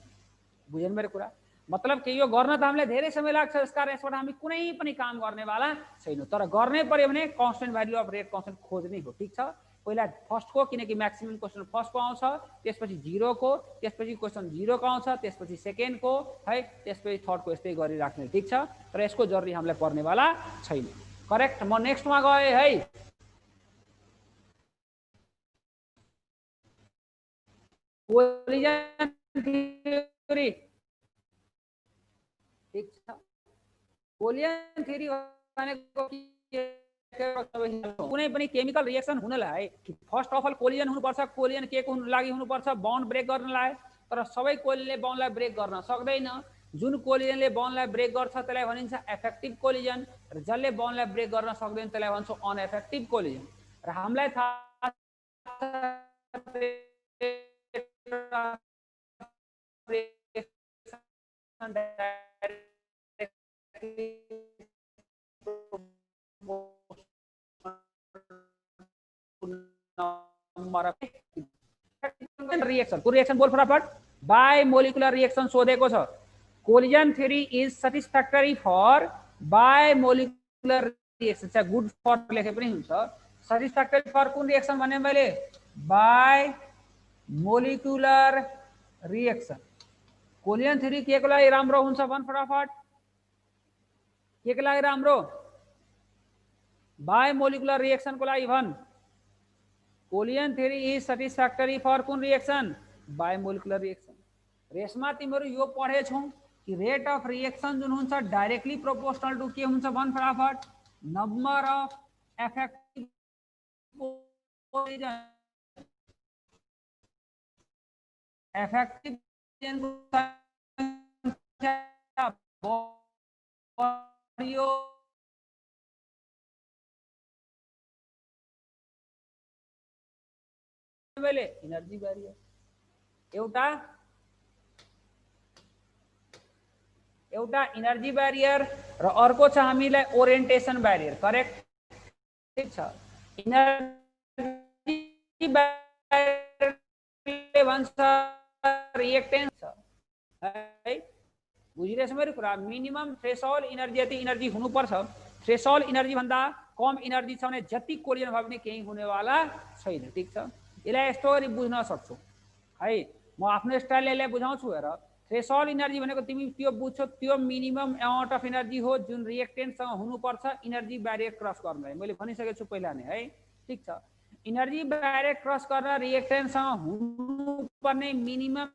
बुझेन मेरो कुरा, मतलब कि यो गर्न त हामीलाई धेरै समय लाग्छ, यसकारण यसबाट हामी कुनै पनि काम गर्नेवाला छैनौँ। तर गर्नै पर्यो भने constant value of rate constant खोज्नै हो, ठिक छ। पहिला फर्स्टको, किनकि म्याक्सिमम क्वेसन फर्स्टको आउँछ, त्यसपछि जिरोको, त्यसपछि क्वेसन जिरोको आउँछ, त्यसपछि सेकेन्डको है, त्यसपछि थर्डको, यस्तै गरिराख्ने, ठिक छ। तर यसको जरुरी हामीलाई पर्नेवाला छैन, करेक्ट। म नेक्स्टमा गएँ है। कोलिजन थ्योरी, ठिक छ। कोलिजन थ्योरी भनेको कुनै पनि केमिकल रिएक्सन हुनलाई फर्स्ट अफ अल कोलिजन हुनुपर्छ। कोलिजन के को लागि हुनुपर्छ, बन्ड ब्रेक गर्नलाई। तर सबै कोलिजनले बन्डलाई ब्रेक गर्न सक्दैन। जुन कोलिजनले बन्डलाई ब्रेक गर्छ त्यसलाई भनिन्छ एफेक्टिभ कोलिजन, र जसले बन्डलाई ब्रेक गर्न सक्दैन त्यसलाई भन्छौँ अनएफेक्टिभ कोलिजन। र हामीलाई थाहा रिएक्सन बोल फटाफट, बाय मोलिकुलर रिएक्सन सोधेको छ। Collision theory is satisfactory for bimolecular reaction, चाहे गुड फर लेखे पनि हुन्छ। सटिस्फ्याक्टरी फर कुन रिएक्सन भने मैले bimolecular reaction. Collision theory के को लागि राम्रो हुन्छ भन फटाफट, के को लागि राम्रो, बाय मोलिकुलर रिएक्सन को लागि भन। Collision theory is satisfactory for कुन reaction, bye molecular reaction. Reshma तिमीहरू यो पढेछौ कि रेट अफ रिएक्सन जुन हुन्छ डाइरेक्टली प्रोपोर्सनल टु के हुन्छ भन फटाफट, number of effective collision. Effective बढियो इनर्जी ब्यारियर, एउटा इनर्जी ब्यारियर र अर्को छ हामीलाई ओरिएन्टेसन ब्यारियर, करेक्ट, ठीक छ। इनर्जी ब्यारियरले भन्छ रिएक्टेन्स है, बुझिरहेछ मेरो कुरा। मिनिमम थ्रेसहोल्ड इनर्जी यति इनर्जी हुनुपर्छ, थ्रेसहोल्ड इनर्जी भन्दा कम इनर्जी छ भने जति कोलिजन भयो भने केही हुनेवाला छैन, ठिक छ। यसलाई यस्तो गरी बुझ्न सक्छौ है, म आफ्नो स्टाइलले बुझाउँछु। हेर, थ्रेसहोल्ड इनर्जी भनेको तिमी त्यो बुझ्छौ, त्यो मिनिमम अमाउन्ट अफ इनर्जी हो जुन रिएक्टेन्टसँग हुनुपर्छ इनर्जी ब्यारियर क्रस गर्नलाई। मैले भनिसकेको छु पहिला नै है, ठिक छ। इनर्जी ब्यारियर क्रस गर्न रिएक्टेन्टसँग हुनुपर्ने मिनिमम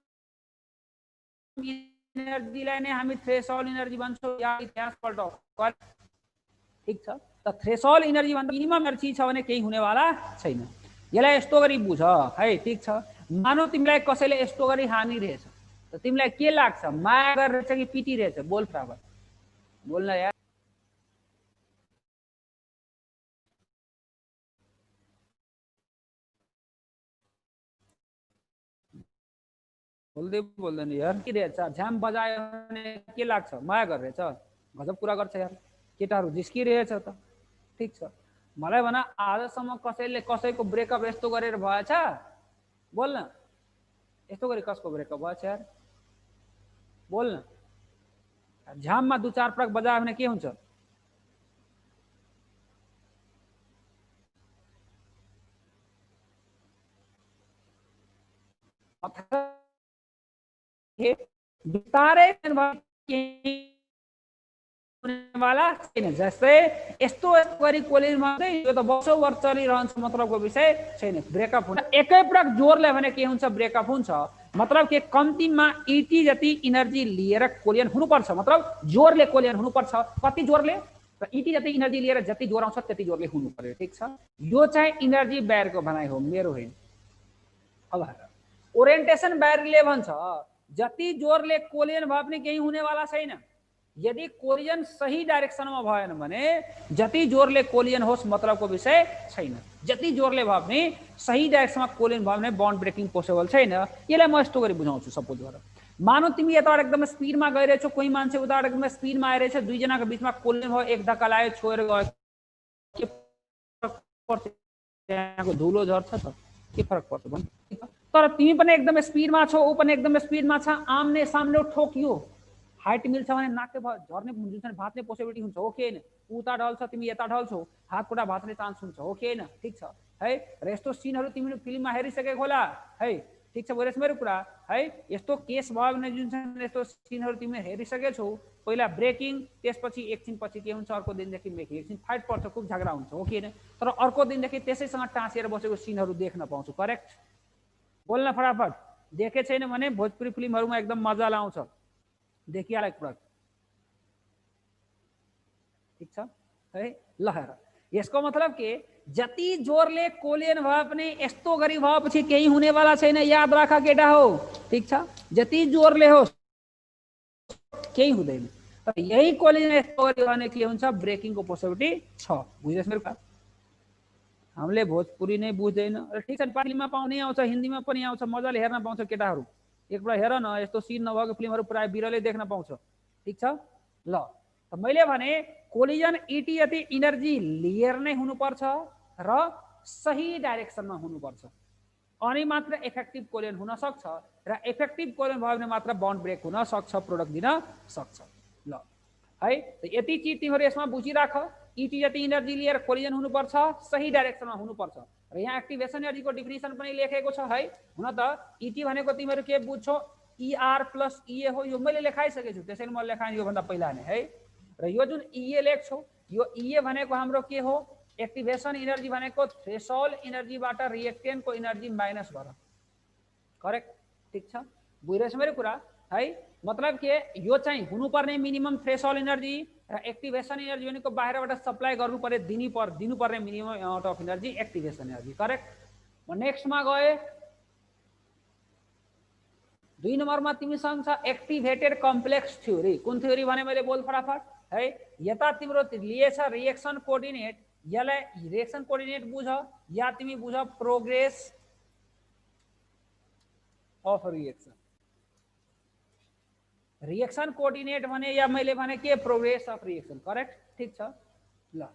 इनर्जीलाई नै हामी थ्रेसहोल्ड इनर्जी भन्छौँ। या इतिहास पल्टाऊ, ठीक छ। त थ्रेसोल्ड एनर्जी भन्दा मिनिमम एनर्जी छ भने केही हुनेवाला छैन। यसलाई यस्तो गरी बुझ है, ठीक छ। मानौ तिमीलाई कसैले यस्तो गरी हानि रहेछ, त तिमीलाई के लाग्छ, माया गरेछ कि पिटी रहेछ? बोल फटाफट बोल्न यार। बोल्दै बोल्दैन यार। के रहेछ? झ्याम बजायो भने के लाग्छ? माया गरेछ। गजब कुरा गर्छ यार, केटाहरू जिस्किरहेछ त। ठीक छ, मलाई भन आजसम्म कसैले कसैको ब्रेकअप यस्तो गरेर भएछ? बोल्न, यस्तो गरी कसको ब्रेकअप भएछ यार? बोल्न। झ्याममा 2-4 पटक बजायो भने के हुन्छ? बिस्तारै वाला छैन। जस्तै यस्तो गरी कोलिनमा चाहिँ यो त वर्षौं वर्ष चलिरहन्छ मतलबको विषय छैन। ब्रेकअप हुन्छ एकै पटक जोरले भने के हुन्छ? ब्रेकअप हुन्छ। मतलब के कम्तीमा इटी जति इनर्जी लिएर कोलियन हुनुपर्छ, मतलब जोरले कोलियन हुनुपर्छ। कति जोरले? र इटी जति इनर्जी लिएर जति जोर आउँछ त्यति जोरले हुनु पर्यो। ठीक छ, यो चाहिँ इनर्जी ब्यारको भनाइ हो, मेरो होइन। अब ओरिएन्टेसन ब्यारले भन्छ जति जोरले कोलियन भए पनि केही हुनेवाला छैन। यदि कोलिजन सही डाइरेक्सनमा भएन भने जति जोरले कोलिजन होस् मतलबको विषय छैन। जति जोरले भए पनि सही डाइरेक्सनमा कोलिजन भयो भने बन्ड ब्रेकिङ पोसिबल छैन। यसलाई म यस्तो गरी बुझाउँछु। सपोज गर मानौ तिमी यताबाट एकदम स्पिडमा गइरहेछौ, कोही मान्छे उताबाट एकदम स्पिडमा आइरहेछ, दुईजनाको बिचमा कोलिजन भयो, एक धक्का लाग्यो, छोएर गयो, के फरक पर्छ? त्यहाँको धुलो झर्छ त, के फरक पर्छ भन्? तर तिमी पनि एकदम स्पिडमा छौ, ऊ पनि एकदम स्पिडमा छ, आम्ने सामने ठोकियो, हाइट मिल्छ भने नाकै झर्ने जुन भाँच्ने पोसिबिलिटी हुन्छ, हो कि होइन? उता ढल्छ, तिमी यता ढल्छौ, हात खुट्टा भाँच्ने चान्स हुन्छ, हो कि होइन? ठिक छ है। र यस्तो सिनहरू तिमीले फिल्ममा हेरिसकेको होला है। ठिक छ, बुझेछ मेरो कुरा है? यस्तो केस भयो भने जुन छ यस्तो सिनहरू तिमीले हेरिसकेछौ, पहिला ब्रेकिङ, त्यसपछि एकछिनपछि के हुन्छ, अर्को दिनदेखि मेकिङ, एकछिन फाइट पर्छ, खुब झगडा हुन्छ, हो कि होइन? तर अर्को दिनदेखि त्यसैसँग टाँसिएर बसेको सिनहरू देख्न पाउँछु। करेक्ट? बोल्न फटाफट। देखे छैन भने भोजपुरी फिल्महरूमा एकदम मजा आउँछ, देखिहाल एकपटक। ठीक छ है। ल हेर, यसको मतलब के जति जोरले कोलियन भए पनि यस्तो गरी भएपछि केही हुनेवाला छैन। याद राख केटा हो, ठीक छ? जति जोरले होस् केही हुँदैन। तर यही कोलिजन यस्तो गरी भने के हुन्छ? ब्रेकिङको पोसिबिलिटी छ। बुझेस् मेरो कुरा? हामीले भोजपुरी नै बुझ्दैन। र ठिक छ, नेपालीमा पाउने आउँछ, हिन्दीमा पनि आउँछ, मजाले हेर्न पाउँछ केटाहरू। एकपल्ट हेर न, यस्तो सिन नभएको फिल्महरू प्राय बिरलै देख्न पाउँछ। ठीक छ ल। त मैले भने कोलिजन इटी यति इनर्जी लिएर नै हुनुपर्छ र सही डाइरेक्सनमा हुनुपर्छ, अनि मात्र इफेक्टिभ कोलिजन हुन सक्छ। र इफेक्टिभ कोलिजन भयो भने मात्र बन्ड ब्रेक हुन सक्छ, प्रोडक्ट दिन सक्छ। ल है, त यति चिज तिमीहरू यसमा बुझिराख। इटी जति इनर्जी लिएर कोलिजन हुनुपर्छ, सही डाइरेक्सनमा हुनुपर्छ। र यहाँ एक्टिभेसन एनर्जीको डिफिनिसन पनि लेखेको छ है। हुन त इटी भनेको तिमीहरू के बुझ्छौ? ER + EA हो, यो मैले लेखाइसकेको छु, त्यसैले म लेखाएँ योभन्दा पहिला नै है। र यो जुन EA लेख्छौ, यो EA भनेको हाम्रो के हो? एक्टिभेसन एनर्जी भनेको थ्रेसोल्ड एनर्जीबाट रिएक्टेन्टको एनर्जी माइनस गर। करेक्ट? ठीक छ, बुझिरहेछ मेरो कुरा है? मतलब के यो चाहिँ हुनुपर्ने मिनिमम थ्रेसोल्ड एनर्जी र एक्टिभेसन एनर्जी भनेको बाहिरबाट सप्लाई गर्नु पर्यो, दिनुपर्ने minimum amount of energy activation energy. Correct? म नेक्स्टमा गए। 2 नम्बरमा तिमीसँग छ एक्टिभेटेड कम्प्लेक्स थ्योरी। कुन थ्योरी भने मैले बोल फटाफट है। यता तिम्रो लिएछ रिएक्सन कोअर्डिनेट, यसलाई रिएक्सन कोअर्डिनेट बुझ, या तिमी बुझ progress of reaction. Reaction coordinate भने या मैले भने के? Progress of reaction. करेक्ट? ठीक छ ल।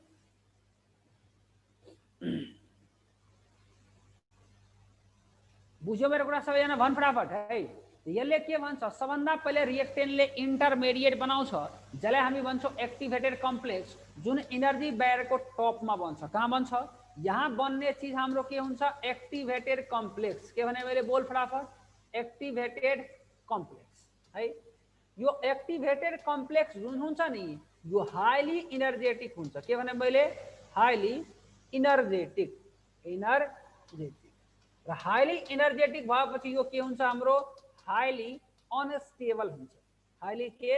बुझ्यो मेरो कुरा सबैजना? भन फटाफट है। यसले के भन्छ? सबभन्दा पहिले रिएक्टेन्टले इन्टरमिडिएट बनाउँछ, जसलाई हामी भन्छौँ एक्टिभेटेड कम्प्लेक्स, जुन एनर्जी ब्यारियरको टपमा बन्छ। कहाँ बन्छ? यहाँ बन्ने चिज हाम्रो के हुन्छ? Activated complex. के भने मैले बोल फटाफट? एक्टिभेटेड कम्प्लेक्स है। यो एक्टिभेटेड कम्प्लेक्स जुन हुन्छ नि, यो हाइली इनर्जेटिक हुन्छ। के भने मैले? Highly energetic. र हाइली इनर्जेटिक भएपछि यो के हुन्छ? हाम्रो हाइली अनस्टेबल हुन्छ। हाइली के?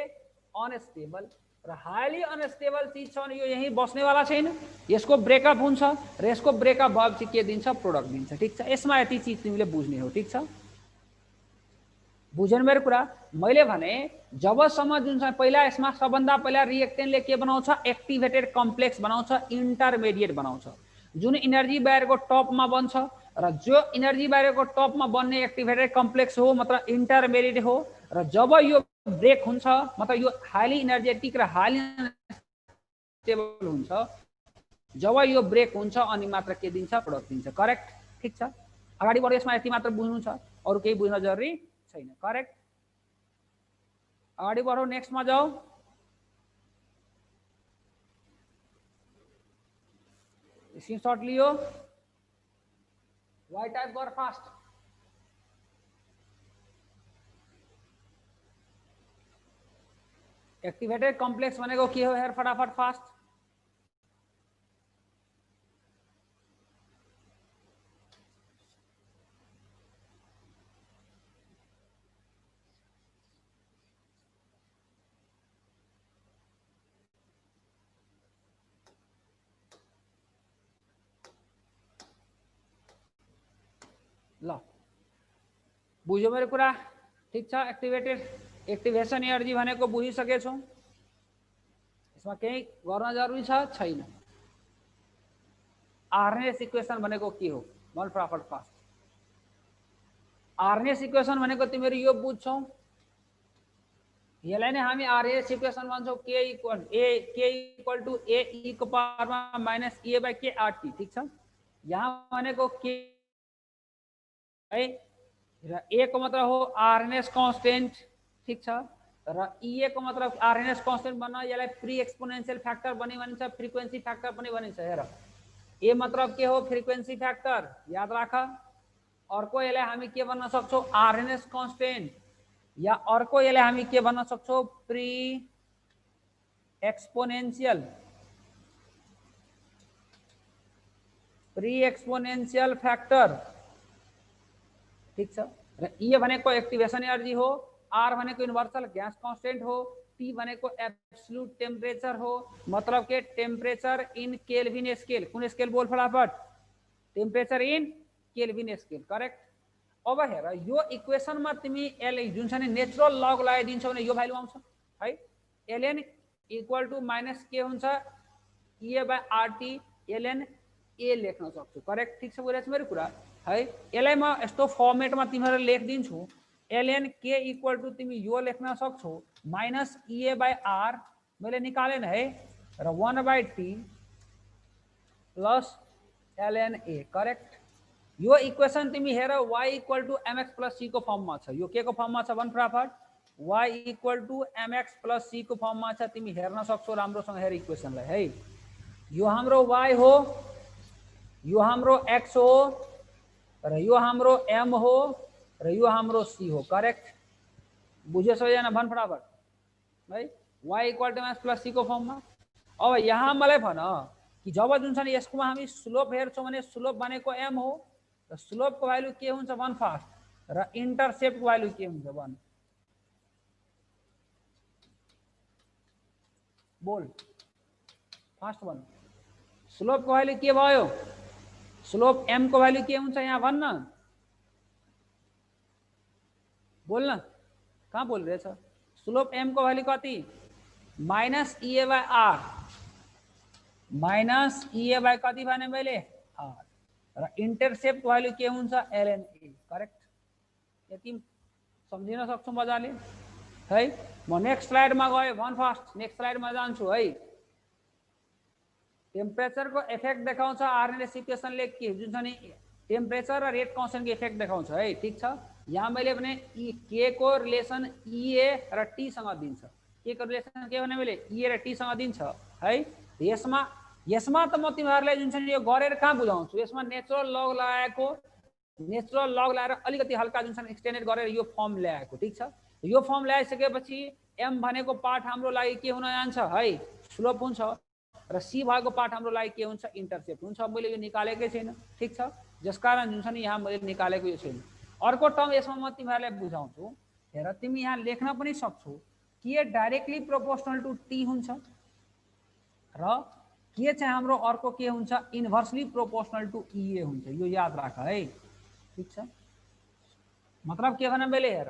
अनस्टेबल। र हाईली अनस्टेबल चीज छ भने यो यही बस्नेवाला छैन, यसको ब्रेकअप हुन्छ र यसको ब्रेकअप भएपछि के दिन्छ, प्रोडक्ट दिन्छ। ठिक छ, यसमा यति चीज तिमीले बुझ्ने हो। ठिक छ, बुझेन मेरो कुरा? मैले भने जबसम्म जुन छ पहिला यसमा सबभन्दा पहिला रिएक्टेन्टले के बनाउँछ, एक्टिभेटेड कम्प्लेक्स बनाउँछ, इन्टरमिडिएट बनाउँछ, जुन इनर्जी ब्यारियरको टपमा बन्छ र जो इनर्जी ब्यारियरको टपमा बन्ने एक्टिभेटेड कम्प्लेक्स हो मतलब इन्टरमिडिएट हो। र जब यो ब्रेक हुन्छ मतलब यो हाईली इनर्जेटिक र हाईली स्टेबल हुन्छ, जब यो ब्रेक हुन्छ अनि मात्र के दिन्छ, प्रोडक्ट दिन्छ। करेक्ट? ठीक छ, अगाडि बढ्दै यसमा यति मात्र बुझ्नु छ, अरु केही बुझ्न जरुरी छैन। करेक्ट? अगाडि बढौ, नेक्स्टमा जाऊ। स्क्रिनशट लियो, वाइ टाइप गर फास्ट। एक्टिभेटेड कम्प्लेक्स भनेको के हो हेर फटाफट फास्ट। ल बुझ्यो मेरो कुरा? ठीक छ, एक्टिभेटेड एक्टिभेसन एनर्जी भनेको बुझिसकेछौ, यसमा केही गर्न जरुरी छ छैन। आरएनएस इक्वेसन भनेको के हो भन फटाफट फास्ट। आरएनएस इक्वेसन भनेको तिमीहरु यो बुझ्छौ, यसलाई नै हामी आरएनएस इक्वेसन भन्छौ, k equal to a e को पावरमा minus a by k RT. ठीक छ, यहाँ भनेको के है र a को मतलब हो आरएनएस कांस्टेंट। ठीक छ, र e को मतलब आरएनएस कांस्टेंट बन्न यसलाई प्री एक्सपोनेंशियल फ्याक्टर पनि भनिन्छ, फ्रिक्वेन्सी फ्याक्टर पनि भनिन्छ। हेर ए मतलब के हो, फ्रिक्वेन्सी फ्याक्टर, याद राख। अर्को यसलाई हामी के भन्न सक्छौ, आरएनएस कांस्टेंट, या अर्को यसलाई हामी के भन्न सक्छौ, प्री एक्सपोनेंशियल फ्याक्टर। ठीक छ, र e भनेको एक्टिभेसन एनर्जी हो, r भनेको युनिभर्सल ग्यास कांस्टेंट हो, T भनेको एब्सोल्युट टेम्परेचर हो, मतलब के टेम्परेचर इन केल्विन स्केल। कुन स्केल बोल फटाफट, temperature in kelvin scale. Correct? अब हेर यो इक्वेसन में तिमी एल जुन छ नि नेचुरल लग लगाइदिन्छौ भने यो भ्यालु आउँछ है। ln इक्वल टु माइनस के हुन्छ, e by RT, ln a लेख्न सक्छु। करेक्ट? ठीक छ, बुझेछ मेरो कुरा है। यसलाई म यस्तो फर्मेटमा तिमीहरुले लेखिदिन्छु, ln k इक्वल टु तिमी यो लेख्न सक्छौ माइनस e बाइ r मैले निकालेन है, र 1 by t plus ln a। Correct? यो इक्वेसन तिमी हेर y equal to mx plus c को फर्ममा छ। यो के को फर्ममा छ भन फटाफट, y equal to mx plus c को फर्ममा छ। तिमी हेर्न सक्छौ राम्रोसँग, हेर इक्वेसनलाई है। यो हाम्रो y हो, यो हाम्रो x हो, र यो हाम्रो m हो, र यो हाम्रो c हो। करेक्ट? बुझेछौ या न भन फटाफट है। y equal to mx plus c को फर्ममा। अब यहाँ मलाई भन कि जब जुन छ नि यसकोमा हामी स्लोप हेर्छौं भने स्लोप भनेको m हो, र स्लोप को भ्यालु के हुन्छ भन फास्ट, र इन्टरसेप्ट को भ्यालु के हुन्छ भन बोल फास्ट भन। स्लोप को भ्यालु के भयो, स्लोप m को भ्यालु के हुन्छ यहाँ भन्न, बोल न, कहाँ बोल रहेछ। स्लोप m को भ्यालु कति, minus e by r, minus e by कति भने मैले r, र इन्टरसेप्ट भ्यालु के हुन्छ ln a। करेक्ट? यति सम्झिन सक्छौ मजाले है। म नेक्स्ट स्लाइडमा गए भन फास्ट, नेक्स्ट स्लाइडमा जान्छु है। टेम्परेचर को इफेक्ट देखाउँछ आरएनएस इक्वेसनले, के जुन छ नि टेम्परेचर र रेट कांस्टेंट को इफेक्ट देखाउँछ है। ठीक छ, यहाँ मैले भने के को रिलेसन ईए र टी सँग दिन्छ, के को रिलेसन के भने मैले ईए र टी सँग दिन्छ है। यसमा त म तिमीहरुलाई जुन छ नि यो गरेर कहाँ बुझाउँछु, यसमा नेचुरल लग लगाएको, नेचुरल लग लगाएर अलिकति हल्का जुन छ नि एक्सटेन्डेड गरेर यो फर्म ल्याएको। ठीक छ, यो फर्म ल्याइसकेपछि m भनेको पार्ट हाम्रो लागि के हुन जान्छ है, स्लोप हुन्छ, र सी भएको पार्ट हाम्रो लागि के हुन्छ, इन्टरसेप्ट हुन्छ। मैले यो निकालेकै छैन। ठीक छ, जसकारण जुन छ नि यहाँ मैले निकालेको यो छैन। अर्को टर्म यसमा म तिमीहरुलाई बुझाउँछु, हेर तिमी यहाँ लेख्न पनि सक्छौ के डाइरेक्टली प्रोपोर्शनल टू टी हुन्छ र के चाहिँ हाम्रो अर्को के हुन्छ इन्भर्सली प्रोपोर्शनल टू ईए हुन्छ। यो याद राख है, ठीक छ। मतलब के भने मैले हेर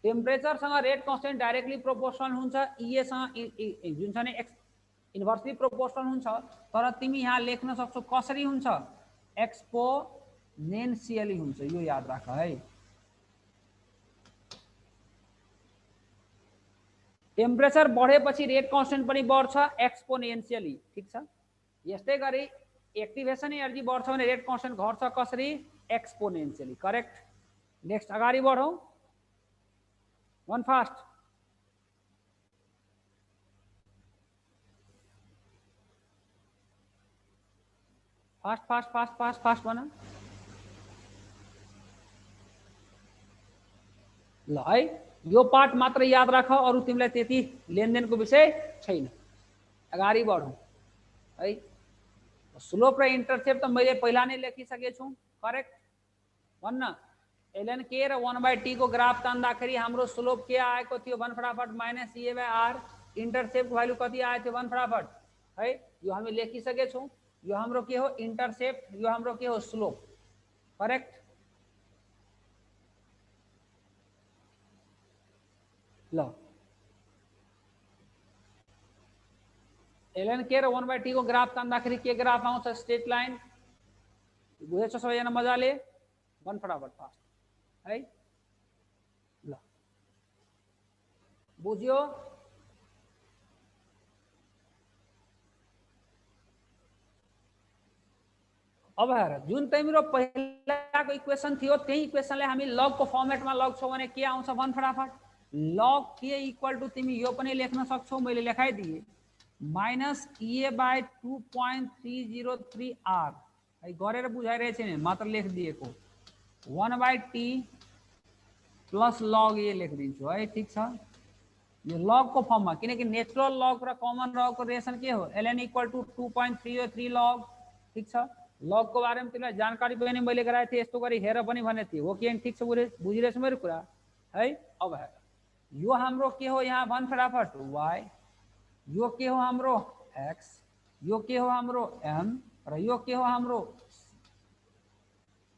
टेम्परेचरसँग रेट कन्स्टेन्ट डाइरेक्टली प्रोपोर्शनल हुन्छ, ईएसँग जुन छ नि इन्भर्सली प्रोपोर्शनल हुन्छ, तर तिमी यहाँ लेख्न सक्छौ कसरी हुन्छ एक्सपोनेन्शियली हुन्छ। यो याद राख है। टेम्परेचर बढेपछि रेट कन्स्टेन्ट पनि बढ्छ एक्सपोनेन्शियली, ठीक छ। यस्तै गरी एक्टिभेसन एनर्जी बढ्छ भने रेट कन्स्टेन्ट घट्छ कसरी एक्सपोनेन्शियली, करेक्ट। नेक्स्ट अगाडि बढौं, one fast. Fast fast fast fast fast बना ल है। यो पार्ट मात्र याद राख, अरु तिमीलाई त्यति लेनदेनको विषय छैन। अगाडि बढौं है। स्लोप र इन्टरसेप्ट त मैले पहिला नै लेखिसकेको छु, करेक्ट भन्न। ln k र 1/t को ग्राफ तान्दाखेरि हाम्रो स्लोप के आएको थियो 1 फटाफट माइनस a/r, इन्टरसेप्ट भ्यालु कति आएको थियो 1 फटाफट है। यो हामी लेखिसकेको छौं। यो हाम्रो के हो इन्टरसेप्ट, यो हाम्रो के हो स्लोप, करेक्ट ल। ln k र 1/t को ग्राफ तान्दाखेरि के ग्राफ आउँछ स्ट्रेट लाइन, बुझेछ सबैजना मजाले, 1 फटाफट फास्ट है ल। बुझ्यो अब हेर जुन तिम्रो पहिलाको इक्वेसन थियो त्यही इक्वेसनलाई हामी लगको फर्मेटमा लग्छौं भने के आउँछ 1 फटाफट लग के इक्वल टु तिमी यो पनि लेख्न सक्छौ, मैले लेखाइदिए माइनस a/2.303 r है, गरेर बुझाइरहेछ नि मात्र लेखिदिएको 1/t प्लस लग ए लेखिदिन्छु है, ठीक छ। यो लग को फर्ममा, किनकि नेचुरल लग र कमन लग को रिलेसन के हो ln इक्वल टु 2.303 लग, ठीक छ। लग को बारेमा तिमीलाई जानकारी पनि मैले गराएको थिएँ, यस्तो गरी हेर पनि भनेको थिएँ, हो कि ठीक छ, बुझिरहेछ मेरो कुरा है। अब हेर यो हाम्रो के हो यहाँ 1 फटाफट y, यो के हो हाम्रो x, यो के हो हाम्रो m र यो के हो हाम्रो,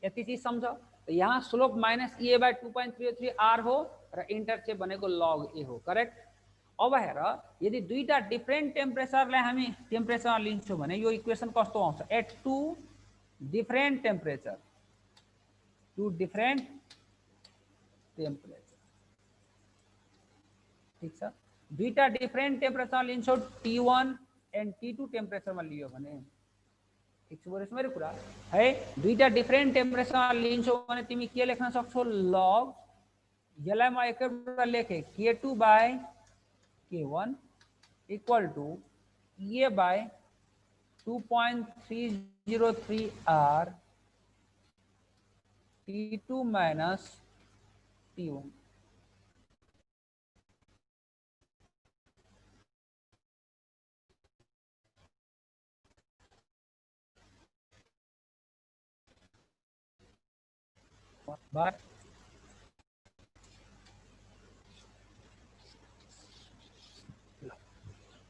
यति चीज सम्झ। यहाँ स्लोप माइनस a/2.303 r हो र इन्टरसेप्ट भनेको लग ए हो, करेक्ट। अब हेर यदि दुईटा डिफरेन्ट टेम्परेचरलाई हामी टेम्परेचरमा लिन्छौँ भने यो इक्वेसन कस्तो आउँछ at two different temperature, two different temperature, ठीक छ। दुईटा डिफरेन्ट टेम्परेचर लिन्छौ T1 एन्ड T2 टेम्परेचरमा लियो भने, ठीक छ बुझेछ मेरो कुरा है। दुईटा डिफरेन्ट टेम्परेचर लिन्छौ भने तिमी के लेख्न सक्छौ लग, यसलाई म एकैपल्ट लेखे k2/k1 equal to a/2.303 r T2 minus T1। बार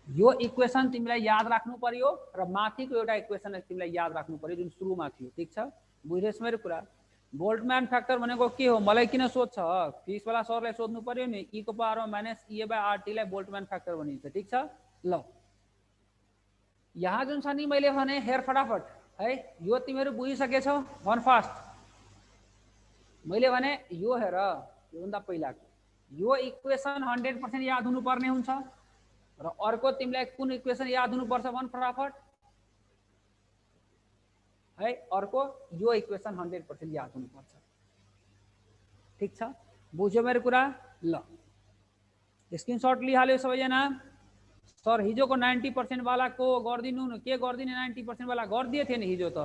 यो इक्वेसन तिमीलाई याद राख्नु पर्यो र माथिको एउटा इक्वेसन तिमीलाई याद राख्नु पर्यो जुन सुरुमा थियो, ठीक छ, बुझेछ मेरो कुरा। बोल्टम्यान फ्याक्टर भनेको के हो मलाई किन सोध्छ, फिजिक्स वाला सरलाई सोध्नु पर्यो नि, e को पावरमा माइनस a/rt लाई बोल्टम्यान फ्याक्टर भनिन्छ, ठीक छ ल। यहाँ जुन छ नि मैले भने हेर फटाफट है, यो तिमीहरू बुझिसकेछौ 1 फास्ट। मैले भने यो हेर योभन्दा पहिलाको यो इक्वेसन 100% याद हुनुपर्ने हुन्छ र अर्को तिमीलाई कुन इक्वेसन याद हुनुपर्छ 1 फटाफट है, अर्को यो इक्वेसन 100% याद हुनुपर्छ, ठीक छ, बुझ्यो मेरो कुरा ल। स्क्रिनशट लिहाल्यो सबैजना। सर हिजोको 90% वाला को गरिदिनु न, के गरिदिने 90% वाला गरिदिए थिए नि हिजो त,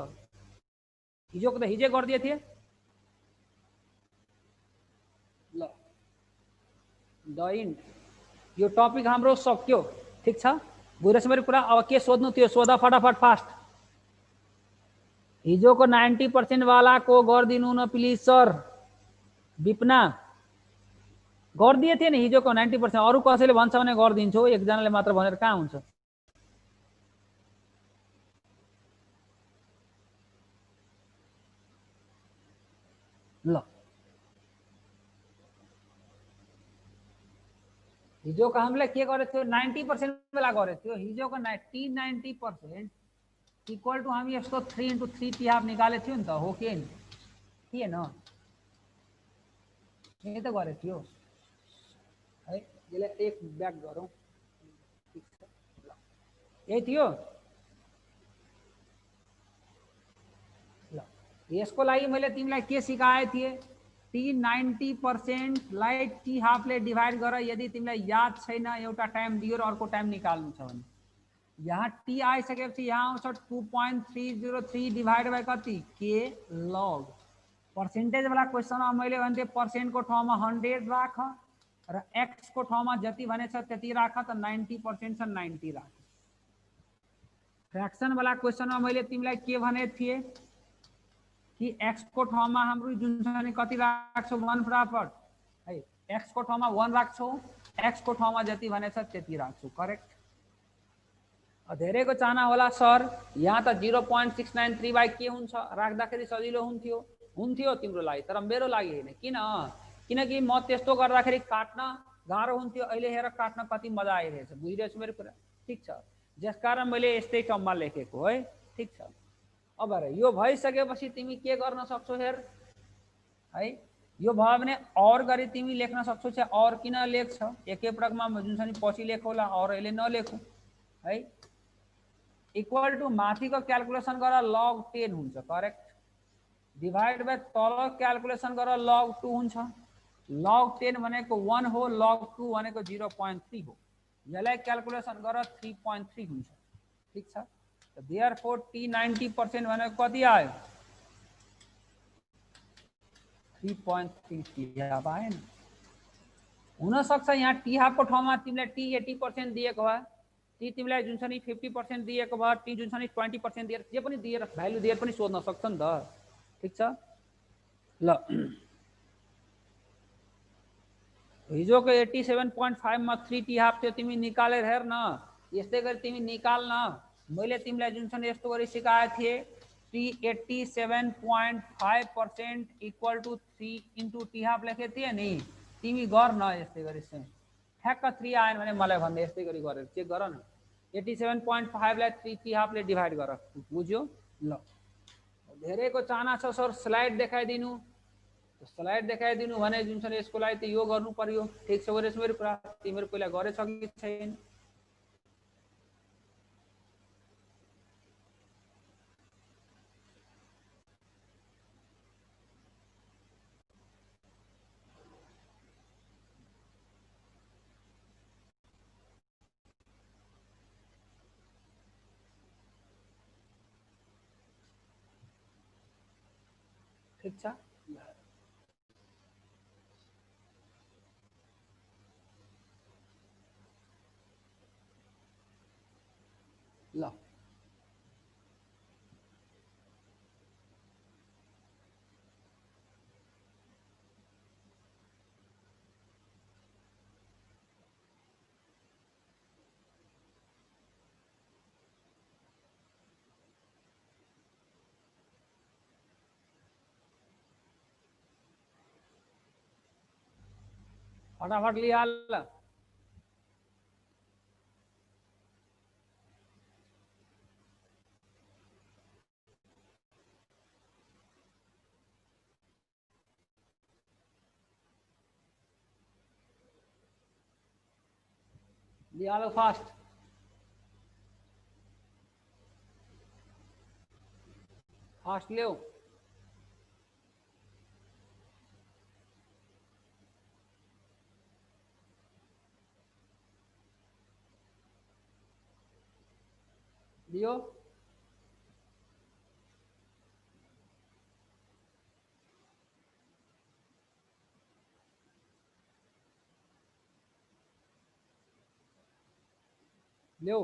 हिजोको त हिजै गरिदिए थिए ल। द यो टपिक हाम्रो सक्यो, ठीक छ, बुझेछ मेरो कुरा। अब के सोध्नु थियो सोधा फटाफट फास्ट। हिजोको 90% वाला को गरिदिनु न प्लिज सर, विपना गरिदिए थिएँ नि हिजोको 90%। अरू कसैले भन्छ भने गरिदिन्छु, एकजनाले मात्र भनेर कहाँ हुन्छ। ल हिजोको हामीले के गरेको थियो, 90% बेला गरेको थियो हिजोको 90% इक्वल टू हामी यसको 3 × 3 टी हाफ निकालेको थियो नि त, हो कि थिएन? यही त गरेको थियो है। यसलाई एक ब्याक गरौँ, यही थियो। ल यसको लागि मैले तिमीलाई के सिकाएको थिएँ, टी 90%लाई टी हाफले डिभाइड गर। यदि तिमीलाई याद छैन एउटा टाइम दियो र अर्को टाइम निकाल्नु छ भने, यहाँ टी आइसकेपछि यहाँ आउँछ 2.303 डिभाइड बाई कति, के लग। पर्सेन्टेज वाला क्वेसनमा मैले भन्थे पर्सेन्टको ठाउँमा 100 राख र एक्सको ठाउँमा जति भनेछ त्यति राख, त 90% छ 90 राख। फ्र्याक्सन वाला क्वेसनमा मैले तिमीलाई के भनेको थिएँ कि एक्स को ठाउँमा हाम्रो जुन छ नि कति राख्छौ, 1 बराबर है। एक्स को ठाउँमा 1 राख्छौ, एक्स को ठाउँमा जति भनेछ त्यति राख्छौ, करेक्ट। धेरैको चाहना होला सर यहाँ त 0.693 बाई के हुन्छ, राख्दाखेरि सजिलो हुन्थ्यो तिम्रो लागि, तर मेरो लागि हैन। किन? किनकि म त्यस्तो गर्दाखेरि काट्न गाह्रो हुन्थ्यो। अहिले हेर काट्न कति मजा आइरहेछ, बुझिरहेछु मेरो कुरा, ठिक छ। त्यसकारण मैले यस्तै टर्ममा लेखेको है, ठिक छ। अब हेर यो भइसकेपछि तिमी के गर्न सक्छौ हेर है, यो भयो भने और गरी तिमी लेख्न सक्छौ। चाहिँ और किन लेख्छ, एकै प्रकमा जुन छ नि पछि लेखौला, और अहिले नलेखौ है। इक्वल टू माथिको क्यालकुलेसन गर लग 10 हुन्छ, करेक्ट। डिभाइड बाई तल क्यालकुलेसन गर लग 2 हुन्छ। लग 10 भनेको 1 हो, लग 2 भनेको 0.3 हो। यसलाई क्यालकुलेसन गर 3.3 हुन्छ, ठिक छ। देयरफोर टी 90% भनेको कति आयो, 3.3 टी हाफ आएन। हुनसक्छ यहाँ टी हाफको ठाउँमा तिमीलाई टी 80% दिएको भए, टी तिमीलाई जुन छ नि 50% दिएको भए, टी जुन छ नि 20% दिएर, जे पनि दिएर भ्यालु दिएर पनि सोध्न सक्छ नि त, ठिक छ। ल हिजोको 87.5 मा 3 टी हाफ थियो, तिमी निकालेर हेर न। यस्तै गरी तिमी निकाल न। मैले तिमीलाई जुन छ नि यस्तो गरी सिकाएको थिएँ, T 87.5% equal to 3 × T half लेखेको थिएँ नि, तिमी गर न यस्तै गरी चाहिँ। ठ्याक्क 3 आएन भने मलाई भन्दै यस्तै गरी गरेर चेक गर न। 87.5 लाई 3 टी हाफले डिभाइड गर, बुझ्यो? ल धेरैको चाहना छ सर स्लाइड देखाइदिनु, स्लाइड देखाइदिनु भने जुन छ नि यसको लागि त यो गर्नु पर्यो, ठिक छ। मेरो कुरा तिमीहरू पहिला गरेछ कि छैन? ठिक छ। ल फटाफट लिहाल। लिहालो फास्ट। फास्ट लो। लियो। लो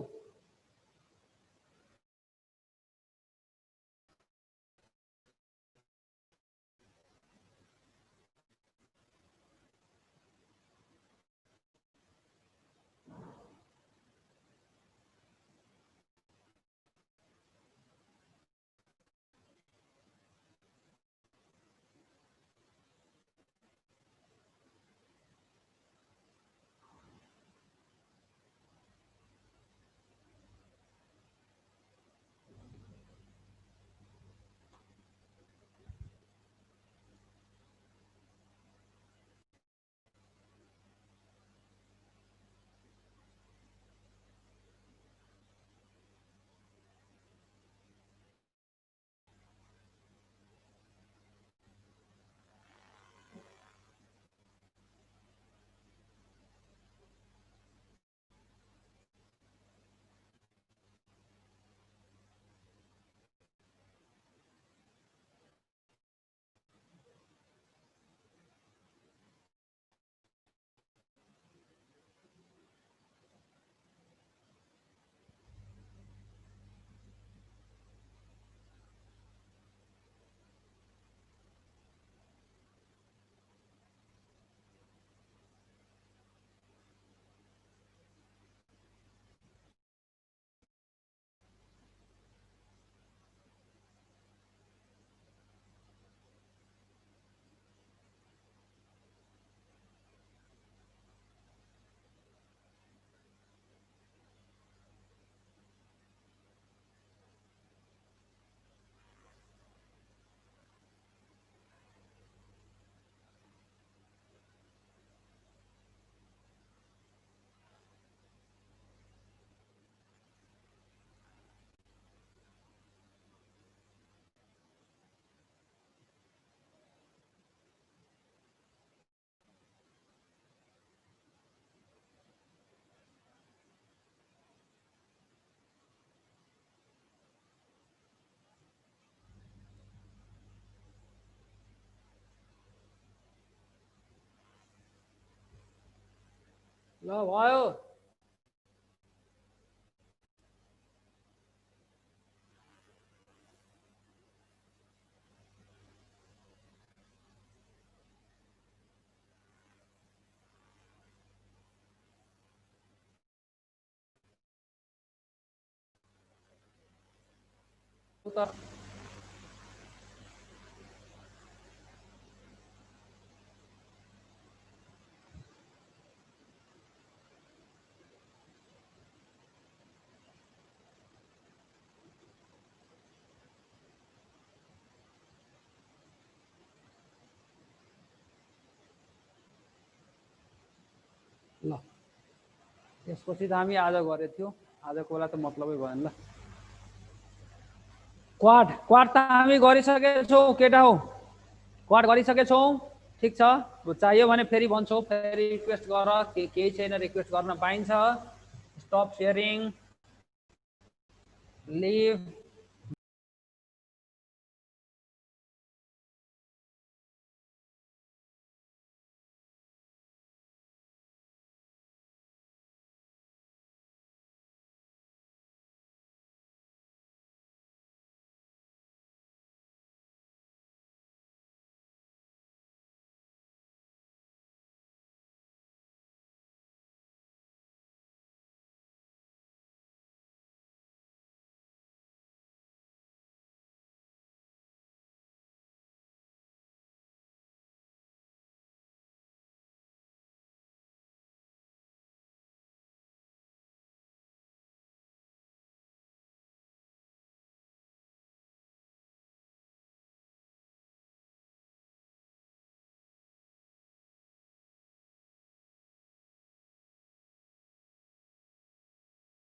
ल भयो त ल त्यसपछि त हामी आज गरेको थियो आजको बेला त मतलबै भएन ल क्वाड क्वाड त हामी गरिसकेछौँ केटा हो क्वाड गरिसकेछौँ ठिक छ चाहियो भने फेरि भन्छौ फेरि रिक्वेस्ट गर केही छैन रिक्वेस्ट गर्न पाइन्छ स्टप सेयरिङ लिभ